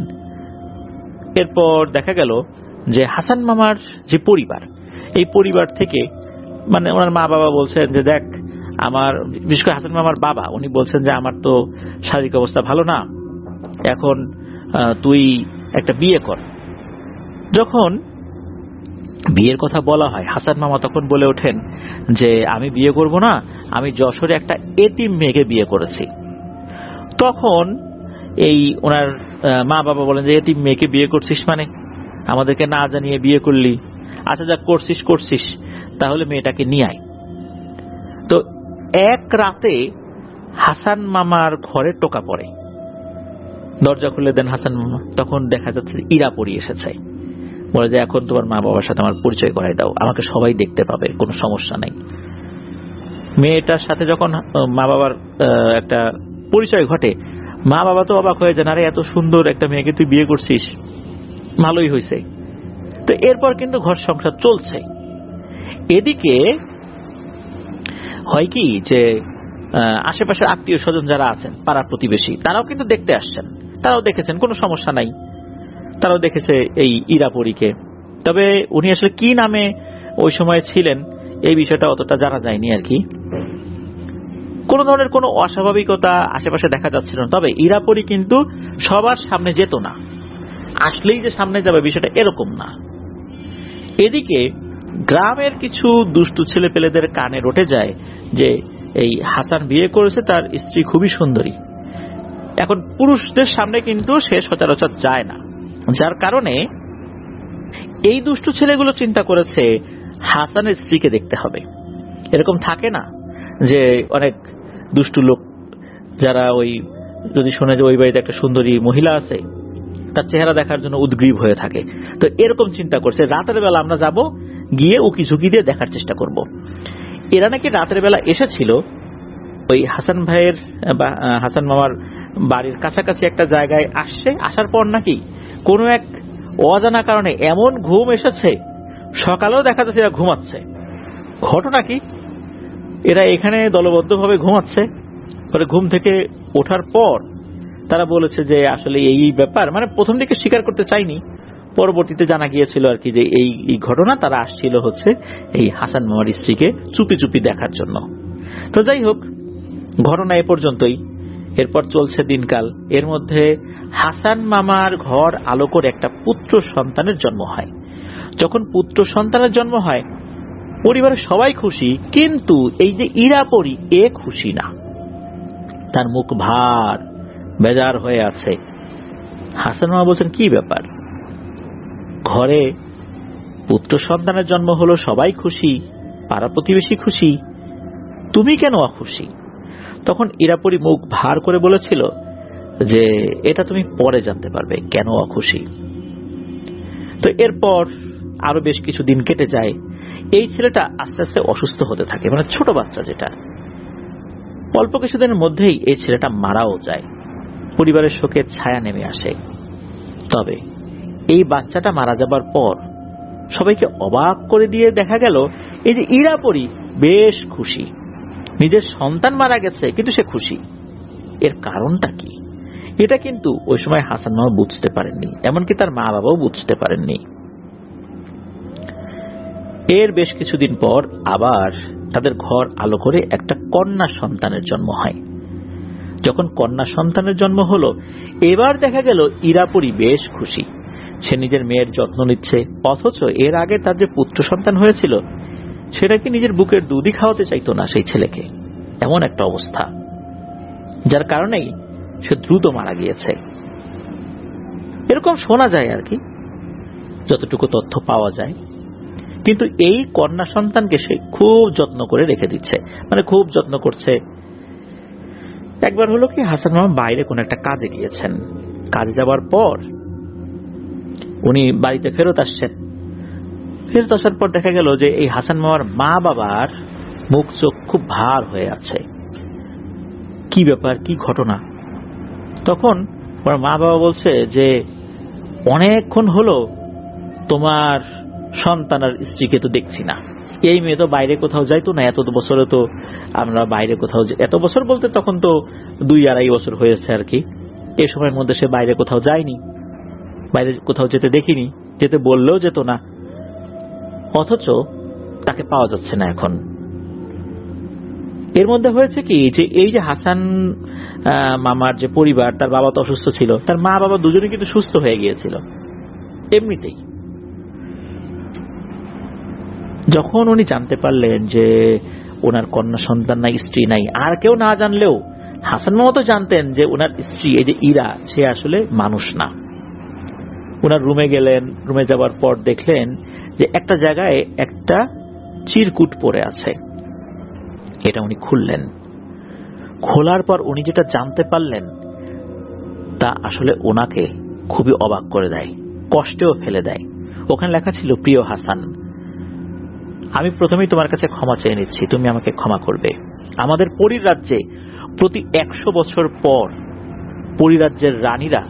এরপর দেখা গেল যে হাসান মামার যে পরিবার, এই পরিবার থেকে মানে ওনার মা বাবা বলছেন যে দেখ আমার, বিশেষ করে হাসান মামার বাবা, উনি বলছেন যে আমার তো শারীরিক অবস্থা ভালো না, এখন তুই একটা বিয়ে কর। যখন বিয়ের কথা বলা হয় হাসান মামা তখন বলে ওঠেন যে আমি বিয়ে করব না, আমি যশোরে একটা এতিম মেয়েকে বিয়ে করেছি। তখন এই ওনার মা বাবা বলেন যে এতিম মেয়েকে বিয়ে করছিস মানে, আমাদেরকে না জানিয়ে বিয়ে করলি, আচ্ছা যা করছিস তাহলে মেয়েটাকে নিয়ে আয়। তো এক রাতে হাসান মামার ঘরে টোকা পড়ে, দরজা খুলে দেন হাসান মামা, তখন দেখা যাচ্ছে ইরাপরি এসেছে। বলে যে এখন তোমার মা বাবার সাথে আমার পরিচয় করাই দাও, আমাকে সবাই দেখতে পাবে, কোনো সমস্যা নাই। মেয়েটার সাথে যখন মা বাবার একটা পরিচয় ঘটে, মা বাবা তো অবাক হয়ে যান, আরে এত সুন্দর একটা মেয়েকে তুই বিয়ে করছিস, ভালোই হয়েছে। তো এরপর কিন্তু ঘর সংসার চলছে। এদিকে হয় কি যে আশেপাশের আত্মীয় স্বজন যারা আছেন, পাড়া প্রতিবেশী, তারাও কিন্তু দেখতে আসছেন, তারাও দেখেছেন, কোনো সমস্যা নাই, তারাও দেখেছে এই ইরাপরীকে। তবে উনি আসলে কি নামে ওই সময় ছিলেন এই বিষয়টা অতটা জানা যায়নি আর কি। কোন ধরনের কোনো অস্বাভাবিকতা আশেপাশে দেখা যাচ্ছিল না। তবে ইরাপরী কিন্তু সবার সামনে যেত না, আসলেই যে সামনে যাবে বিষয়টা এরকম না। এদিকে গ্রামের কিছু দুষ্টু ছেলে পেলেদের কানে রটে যায় যে এই হাসান বিয়ে করেছে, তার স্ত্রী খুবই সুন্দরী। এখন পুরুষদের সামনে কিন্তু সে সচরাচর যায় না, যার কারণে এই দুষ্টু ছেলেগুলো চিন্তা করেছে হাসানের স্ত্রীকে দেখতে হবে। এরকম থাকে না যে অনেক দুষ্টু লোক যারা ওই যদি শুনে যে ওই বাড়িতে একটা সুন্দরী মহিলা আছে, তার চেহারা দেখার জন্য উদ্গ্রীব হয়ে থাকে। তো এরকম চিন্তা করছে রাতের বেলা আমরা যাব, গিয়ে উকি ঝুঁকি দিয়ে দেখার চেষ্টা করব। এরা নাকি রাতের বেলা এসেছিল ওই হাসান ভাইয়ের বা হাসান মামার বাড়ির কাছাকাছি একটা জায়গায় আসছে, আসার পর নাকি কোনো এক অজানা কারণে এমন ঘুম এসেছে, সকালেও দেখা যাচ্ছে এরা ঘুমাচ্ছে। ঘটনা কি, এরা এখানে দলবদ্ধভাবে ঘুমাচ্ছে, পরে ঘুম থেকে ওঠার পর তারা বলেছে যে আসলে এই ব্যাপার, মানে প্রথম দিকে স্বীকার করতে চাইনি, পরবর্তীতে জানা গিয়েছিল আর কি যে এই ঘটনা, তারা আসছিল হচ্ছে এই হাসান মামার স্ত্রীকে চুপি চুপি দেখার জন্য। তো যাই হোক, ঘটনা এ পর্যন্তই। এরপর চলছে দিনকাল, এর মধ্যে হাসান মামার ঘর আলো করে একটা পুত্র সন্তানের জন্ম হয়। যখন পুত্র সন্তানের জন্ম হয় পরিবারের সবাই খুশি, কিন্তু এই যে ইরাপরি এ খুশি না, তার মুখ ভার বেজার হয়ে আছে। হাসান মামা বলছেন কি ব্যাপার, ঘরে পুত্র সন্তানের জন্ম হলো, সবাই খুশি, পাড়া প্রতিবেশী খুশি, তুমি কেন অখুশি? তখন ইরাপরি মুখ ভার করে বলেছিল যে এটা তুমি পরে জানতে পারবে কেন অখুশি। তো এরপর আরো বেশ কিছু দিন কেটে যায়। এই ছেলেটা আস্তে আস্তে অসুস্থ হতে থাকে, মানে ছোট বাচ্চা যেটা, অল্প কিছুদিনের মধ্যেই এই ছেলেটা মারাও যায়। পরিবারের শোকের ছায়া নেমে আসে। তবে এই বাচ্চাটা মারা যাবার পর সবাইকে অবাক করে দিয়ে দেখা গেল এই যে ইরাপরি বেশ খুশি, নিজের সন্তান মারা গেছে কিন্তু সে খুশি। এর কারণটা কি? এটা কিন্তু ওই সময় হাসান মামা বুঝতে পারেননি, এমনকি তার মা বাবাও বুঝতে পারেননি। এর বেশ কিছুদিন পর আবার তাদের ঘর আলো করে একটা কন্যা সন্তানের জন্ম হয়। যখন কন্যা সন্তানের জন্ম হলো, এবার দেখা গেল ইরাপরি বেশ খুশি, সে নিজের মেয়ের যত্ন নিচ্ছে। অথচ এর আগে তার যে পুত্র সন্তান হয়েছিল সেটাকে নিজের বুকের দুধই খাওয়াতে চাইতো না সেই ছেলেকে, এমন একটা অবস্থা, যার কারণেই সে দ্রুত মারা গিয়েছে। এরকম শোনা যায় আর কি, যতটুকু তথ্য পাওয়া যায়। কিন্তু এই কন্যা সন্তানকে সে খুব যত্ন করে রেখে দিচ্ছে, মানে খুব যত্ন করছে। একবার হলো কি, হাসান মামা বাইরে কোন একটা কাজে গিয়েছেন, কাজে যাবার পর উনি বাড়িতে ফেরত আসছেন। ফেরত আসার পর দেখা গেল যে এই হাসান মামার মা বাবার মুখ চোখ খুব ভার হয়ে আছে। কি ব্যাপার, কি ঘটনা? তখন ওর মা বাবা বলছে যে অনেকক্ষণ হলো তোমার সন্তান আর স্ত্রীকে তো দেখছি না, এই মেয়ে তো বাইরে কোথাও যাইতো না, এত বছরে তো আমরা বাইরে কোথাও, এত বছর বলতে তখন তো 2-2.5 বছর হয়েছে আর কি, এই সময়ের মধ্যে সে বাইরে কোথাও যায়নি, বাইরে কোথাও যেতে দেখিনি, যেতে বললেও যেত না, অথচ তাকে পাওয়া যাচ্ছে না এখন। এর মধ্যে হয়েছে কি যে এই যে হাসান মামার যে পরিবার, তার বাবা তো অসুস্থ ছিল, তার মা বাবা দুজনে কিন্তু সুস্থ হয়ে গিয়েছিল এমনিতেই। যখন উনি জানতে পারলেন যে ওনার কন্যা সন্তান নাই, স্ত্রী নাই, আর কেউ না জানলেও হাসান মামা তো জানতেন যে ওনার স্ত্রী এই যে ইরা, সে আসলে মানুষ না। ওনার রুমে গেলেন, রুমে যাওয়ার পর দেখলেন যে একটা জায়গায় একটা চিরকুট পড়ে আছে। এটা উনি খুললেন, খোলার পর উনি যেটা জানতে পারলেন তা আসলে ওনাকে খুবই অবাক করে দেয়, কষ্টেও ফেলে দেয়। ওখানে লেখা ছিল, প্রিয় হাসান, আমি প্রথমেই তোমার কাছে ক্ষমা চেয়ে নিচ্ছি, তুমি আমাকে ক্ষমা করবে। আমাদের পরিরাজ্যে প্রতি 100 বছর পর পরিরাজ্যের রানীরা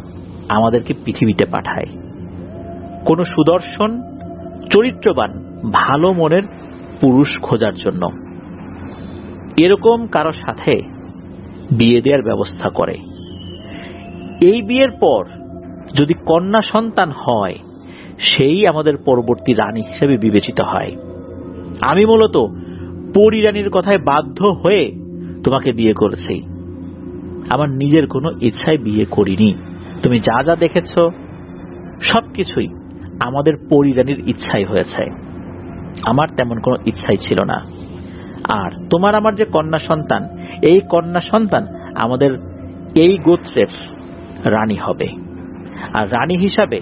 আমাদেরকে পৃথিবীতে পাঠায় কোন সুদর্শন, চরিত্রবান, ভালো মনের পুরুষ খোঁজার জন্য। এরকম কারো সাথে বিয়ে দেওয়ার ব্যবস্থা করে। এই বিয়ের পর যদি কন্যা সন্তান হয়, সেই আমাদের পরবর্তী রানী হিসেবে বিবেচিত হয়। আমি মূলত পরী রানীর কথায় বাধ্য হয়ে তোমাকে বিয়ে করেছি, আমার নিজের কোনো ইচ্ছায় বিয়ে করিনি। তুমি যা যা দেখেছ সবকিছুই আমাদের পরী রানীর ইচ্ছাই হয়েছে, আমার তেমন কোনো ইচ্ছাই ছিল না। আর তোমার আমার যে কন্যা সন্তান, এই কন্যা সন্তান আমাদের এই গোত্রের রানী হবে, আর রানী হিসাবে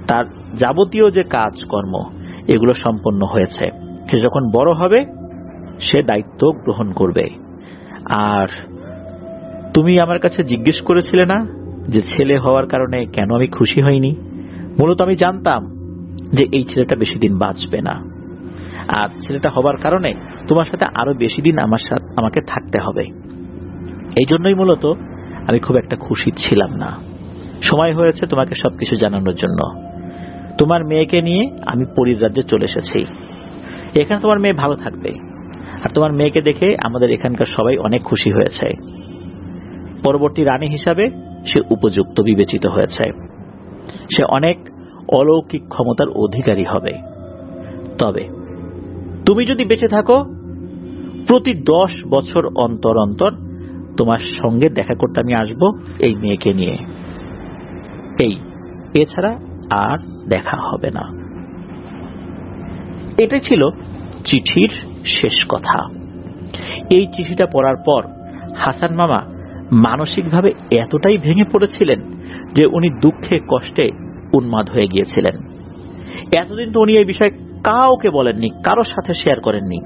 তার যাবতীয় যে কাজকর্ম এগুলো সম্পন্ন হয়েছে। সে যখন বড় হবে সে দায়িত্ব গ্রহণ করবে। আর তুমি আমার কাছে জিজ্ঞেস করেছিলে না যে ছেলে হওয়ার কারণে কেন আমি খুশি হইনি? মূলত আমি জানতাম যে এই ছেলেটা বেশি দিন বাঁচবে না, আর ছেলেটা হবার কারণে তোমার সাথে আরো বেশি দিন আমাকে থাকতে হবে। এই জন্যই মূলত আমি খুব একটা খুশি ছিলাম না। সময় হয়েছে তোমাকে সবকিছু জানানোর জন্য। তোমার মেয়েকে নিয়ে আমি পরীর রাজ্যে চলে এসেছি। এখানে তোমার মেয়ে ভালো থাকবে, আর তোমার মেয়েকে দেখে আমাদের এখানকার সবাই অনেক খুশি হয়েছে। পরবর্তী রানী হিসাবে সে উপযুক্ত বিবেচিত হয়েছে। সে অনেক অলৌকিক ক্ষমতার অধিকারী হবে। তবে তুমি যদি বেঁচে থাকো, প্রতি 10 বছর অন্তর অন্তর তোমার সঙ্গে দেখা করতে আমি আসবো এই মেয়েকে নিয়ে। এছাড়া আর দেখা হবে না। এটাই ছিল চিঠির শেষ কথা। এই চিঠিটা পড়ার পর হাসান মামা মানসিকভাবে এতটাই ভেঙে পড়েছিলেন যে উনি দুঃখে কষ্টে উন্মাদ হয়ে গিয়েছিলেন। এতদিন তো উনি এই বিষয়ে কাউকে বলেননি, কারোর সাথে শেয়ার করেননি।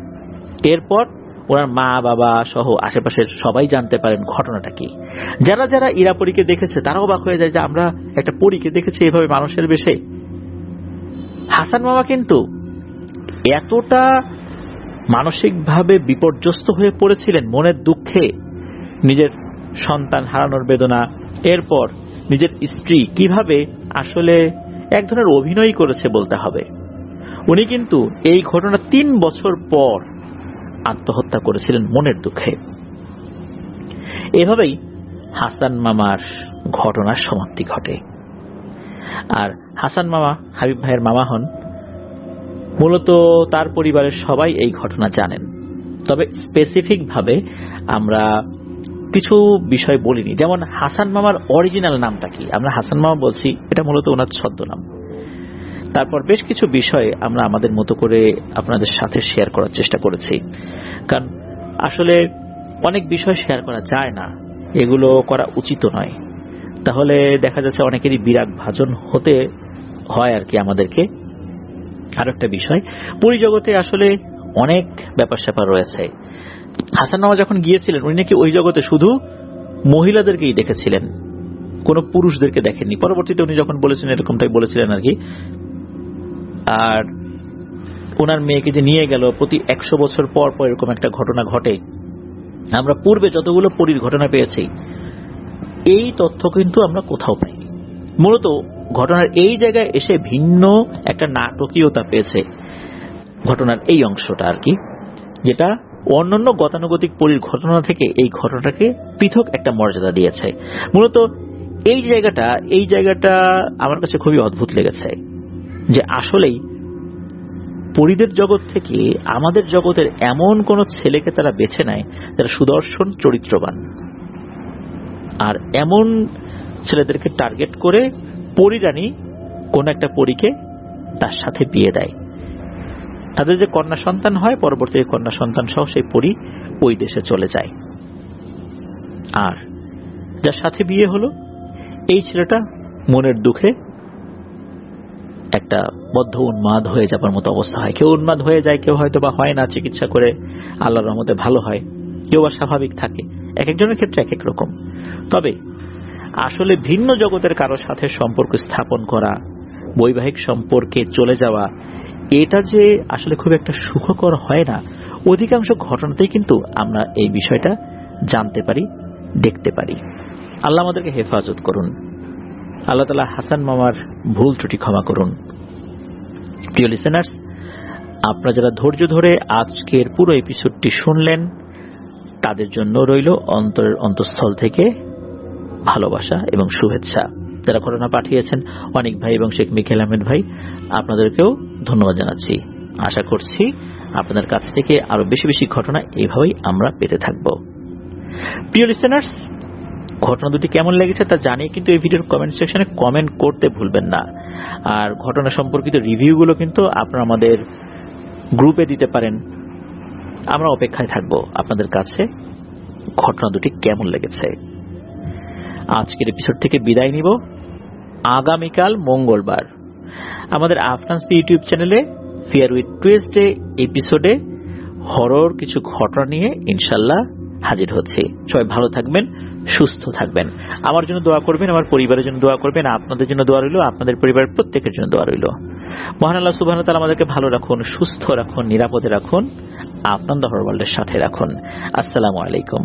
এরপর ওনার মা বাবা সহ আশেপাশের সবাই জানতে পারেন ঘটনাটা কি। যারা যারা ইরাপরীকে দেখেছে তারাও অবাক হয়ে যায় যে আমরা একটা পরীকে দেখেছি এভাবে মানুষের বেশে। হাসান মামা কিন্তু এতটা মানসিকভাবে বিপর্যস্ত হয়ে পড়েছিলেন মনের দুঃখে, নিজের সন্তান হারানোর বেদনা, এরপর নিজের স্ত্রী কিভাবে আসলে এক ধরনের অভিনয় করেছে বলতে হবে। উনি কিন্তু এই ঘটনা 3 বছর পর আত্মহত্যা করেছিলেন মনের দুঃখে। এভাবেই হাসান মামার ঘটনার সমাপ্তি ঘটে। আর হাসান মামা হাবিব ভাইয়ের মামা হন। মূলত তার পরিবারের সবাই এই ঘটনা জানেন, তবে স্পেসিফিক ভাবে আমরা কিছু বিষয় বলিনি। যেমন হাসান মামার অরিজিনাল নামটা কি, আমরা হাসান মামা বলছি, এটা মূলত ওনার ছদ্মনাম। তারপর বেশ কিছু বিষয় আমরা আমাদের মতো করে আপনাদের সাথে শেয়ার করার চেষ্টা করেছি, কারণ আসলে অনেক বিষয় শেয়ার করা যায় না, এগুলো করা উচিত নয়। তাহলে দেখা যাচ্ছে অনেকেরই বিরাগ ভাজন হতে হয় আর কি আমাদেরকে। আর একটা বিষয়, পরিজগতে আসলে অনেক ব্যাপার স্যাপার রয়েছে। হাসান মামা যখন গিয়েছিলেন উনি নাকি ওই জগতে শুধু মহিলাদেরকেই দেখেছিলেন, কোনো পুরুষদেরকে দেখেননি। পরবর্তীতে উনি যখন বলেছিলেন এরকমটাই বলেছিলেন আর কি। আর ওনার মেয়েকে যে নিয়ে গেল প্রতি 100 বছর পর পর এরকম একটা ঘটনা ঘটে। আমরা পূর্বে যতগুলো পরীর ঘটনা পেয়েছি এই তথ্য কিন্তু আমরা কোথাও পাইনি। মূলত ঘটনার এই জায়গায় এসে ভিন্ন একটা নাটকীয়তা পেয়েছে ঘটনার এই অংশটা আর কি, যেটা অন্যান্য গতানুগতিক পরীর ঘটনা থেকে এই ঘটনাটাকে পৃথক একটা মর্যাদা দিয়েছে। মূলত এই জায়গাটা আমার কাছে খুবই অদ্ভুত লেগেছে, যে আসলেই পরীদের জগৎ থেকে আমাদের জগতের এমন কোন ছেলেকে তারা বেছে নেয় যারা সুদর্শন চরিত্রবান, আর এমন ছেলেদেরকে টার্গেট করে পরীরানী কোন একটা পরীকে তার সাথে বিয়ে দেয়। তাদের যে কন্যা সন্তান হয়, পরবর্তী কন্যা সন্তান সহ সেই পরী ওই দেশে চলে যায়। আর যার সাথে বিয়ে হলো এই ছেলেটা মনের দুঃখে একটা বদ্ধ উন্মাদ হয়ে যাবার মতো অবস্থা হয়। কেউ উন্মাদ হয়ে যায়, কেউ হয়তো বা হয় না, চিকিৎসা করে আল্লাহর রহমতে ভালো হয়, কেউ আর স্বাভাবিক থাকে। এক একজনের ক্ষেত্রে এক এক রকম। তবে আসলে ভিন্ন জগতের কারোর সাথে সম্পর্ক স্থাপন করা, বৈবাহিক সম্পর্কে চলে যাওয়া, এটা যে আসলে খুব একটা সুখকর হয় না। অধিকাংশ ঘটনাতেই কিন্তু আমরা এই বিষয়টা জানতে পারি, দেখতে পারি। আল্লাহ আমাদেরকে হেফাজত করুন। আল্লাহ তাআলা হাসান মামার ভুল ত্রুটি ক্ষমা করুন। প্রিয় লিসেনার্স, আপনারা যারা ধৈর্য ধরে আজকের পুরো এপিসোডটি শুনলেন, তাদের জন্য রইল অন্তরের অন্তঃস্থল থেকে ভালোবাসা এবং শুভেচ্ছা। যারা ঘটনা পাঠিয়েছেন, অনেক ভাই এবং শেখ মিকেল আহমেদ ভাই, আপনাদেরকেও ধন্যবাদ জানাচ্ছি। আশা করছি আপনাদের কাছ থেকে আরো বেশি বেশি ঘটনা এইভাবেই আমরা পেতে থাকব। প্রিয় লিসেনার্স, ঘটনা দুটি কেমন লেগেছে তা জানিয়ে কিন্তু এই ভিডিওর কমেন্ট সেকশনে কমেন্ট করতে ভুলবেন না। আর ঘটনা সম্পর্কিত রিভিউগুলো কিন্তু আপনারা আমাদের গ্রুপে দিতে পারেন। আমরা অপেক্ষায় থাকব আপনাদের কাছে ঘটনা দুটি কেমন লেগেছে। আজকের এপিসোড থেকে বিদায় নিব। আগামীকাল মঙ্গলবার আমাদের আফনান্স ইউটিউব চ্যানেলে ফিয়ার উইথ টুইস্টে এপিসোডে হরর কিছু ঘটনা নিয়ে ইনশাল্লাহ হাজির হচ্ছে। সবাই ভালো থাকবেন, সুস্থ থাকবেন। আমার জন্য দোয়া করবেন, আমার পরিবারের জন্য দোয়া করবেন, আপনাদের জন্য দোয়া রইল, আপনাদের পরিবারের প্রত্যেকের জন্য দোয়া রইল। মহান আল্লাহ সুবহানাহু ওয়া তাআলা আমাদেরকে ভালো রাখুন, সুস্থ রাখুন, নিরাপদে রাখুন, আপনার হরর ওয়ার্ল্ডের সাথে রাখুন। আসসালামু আলাইকুম।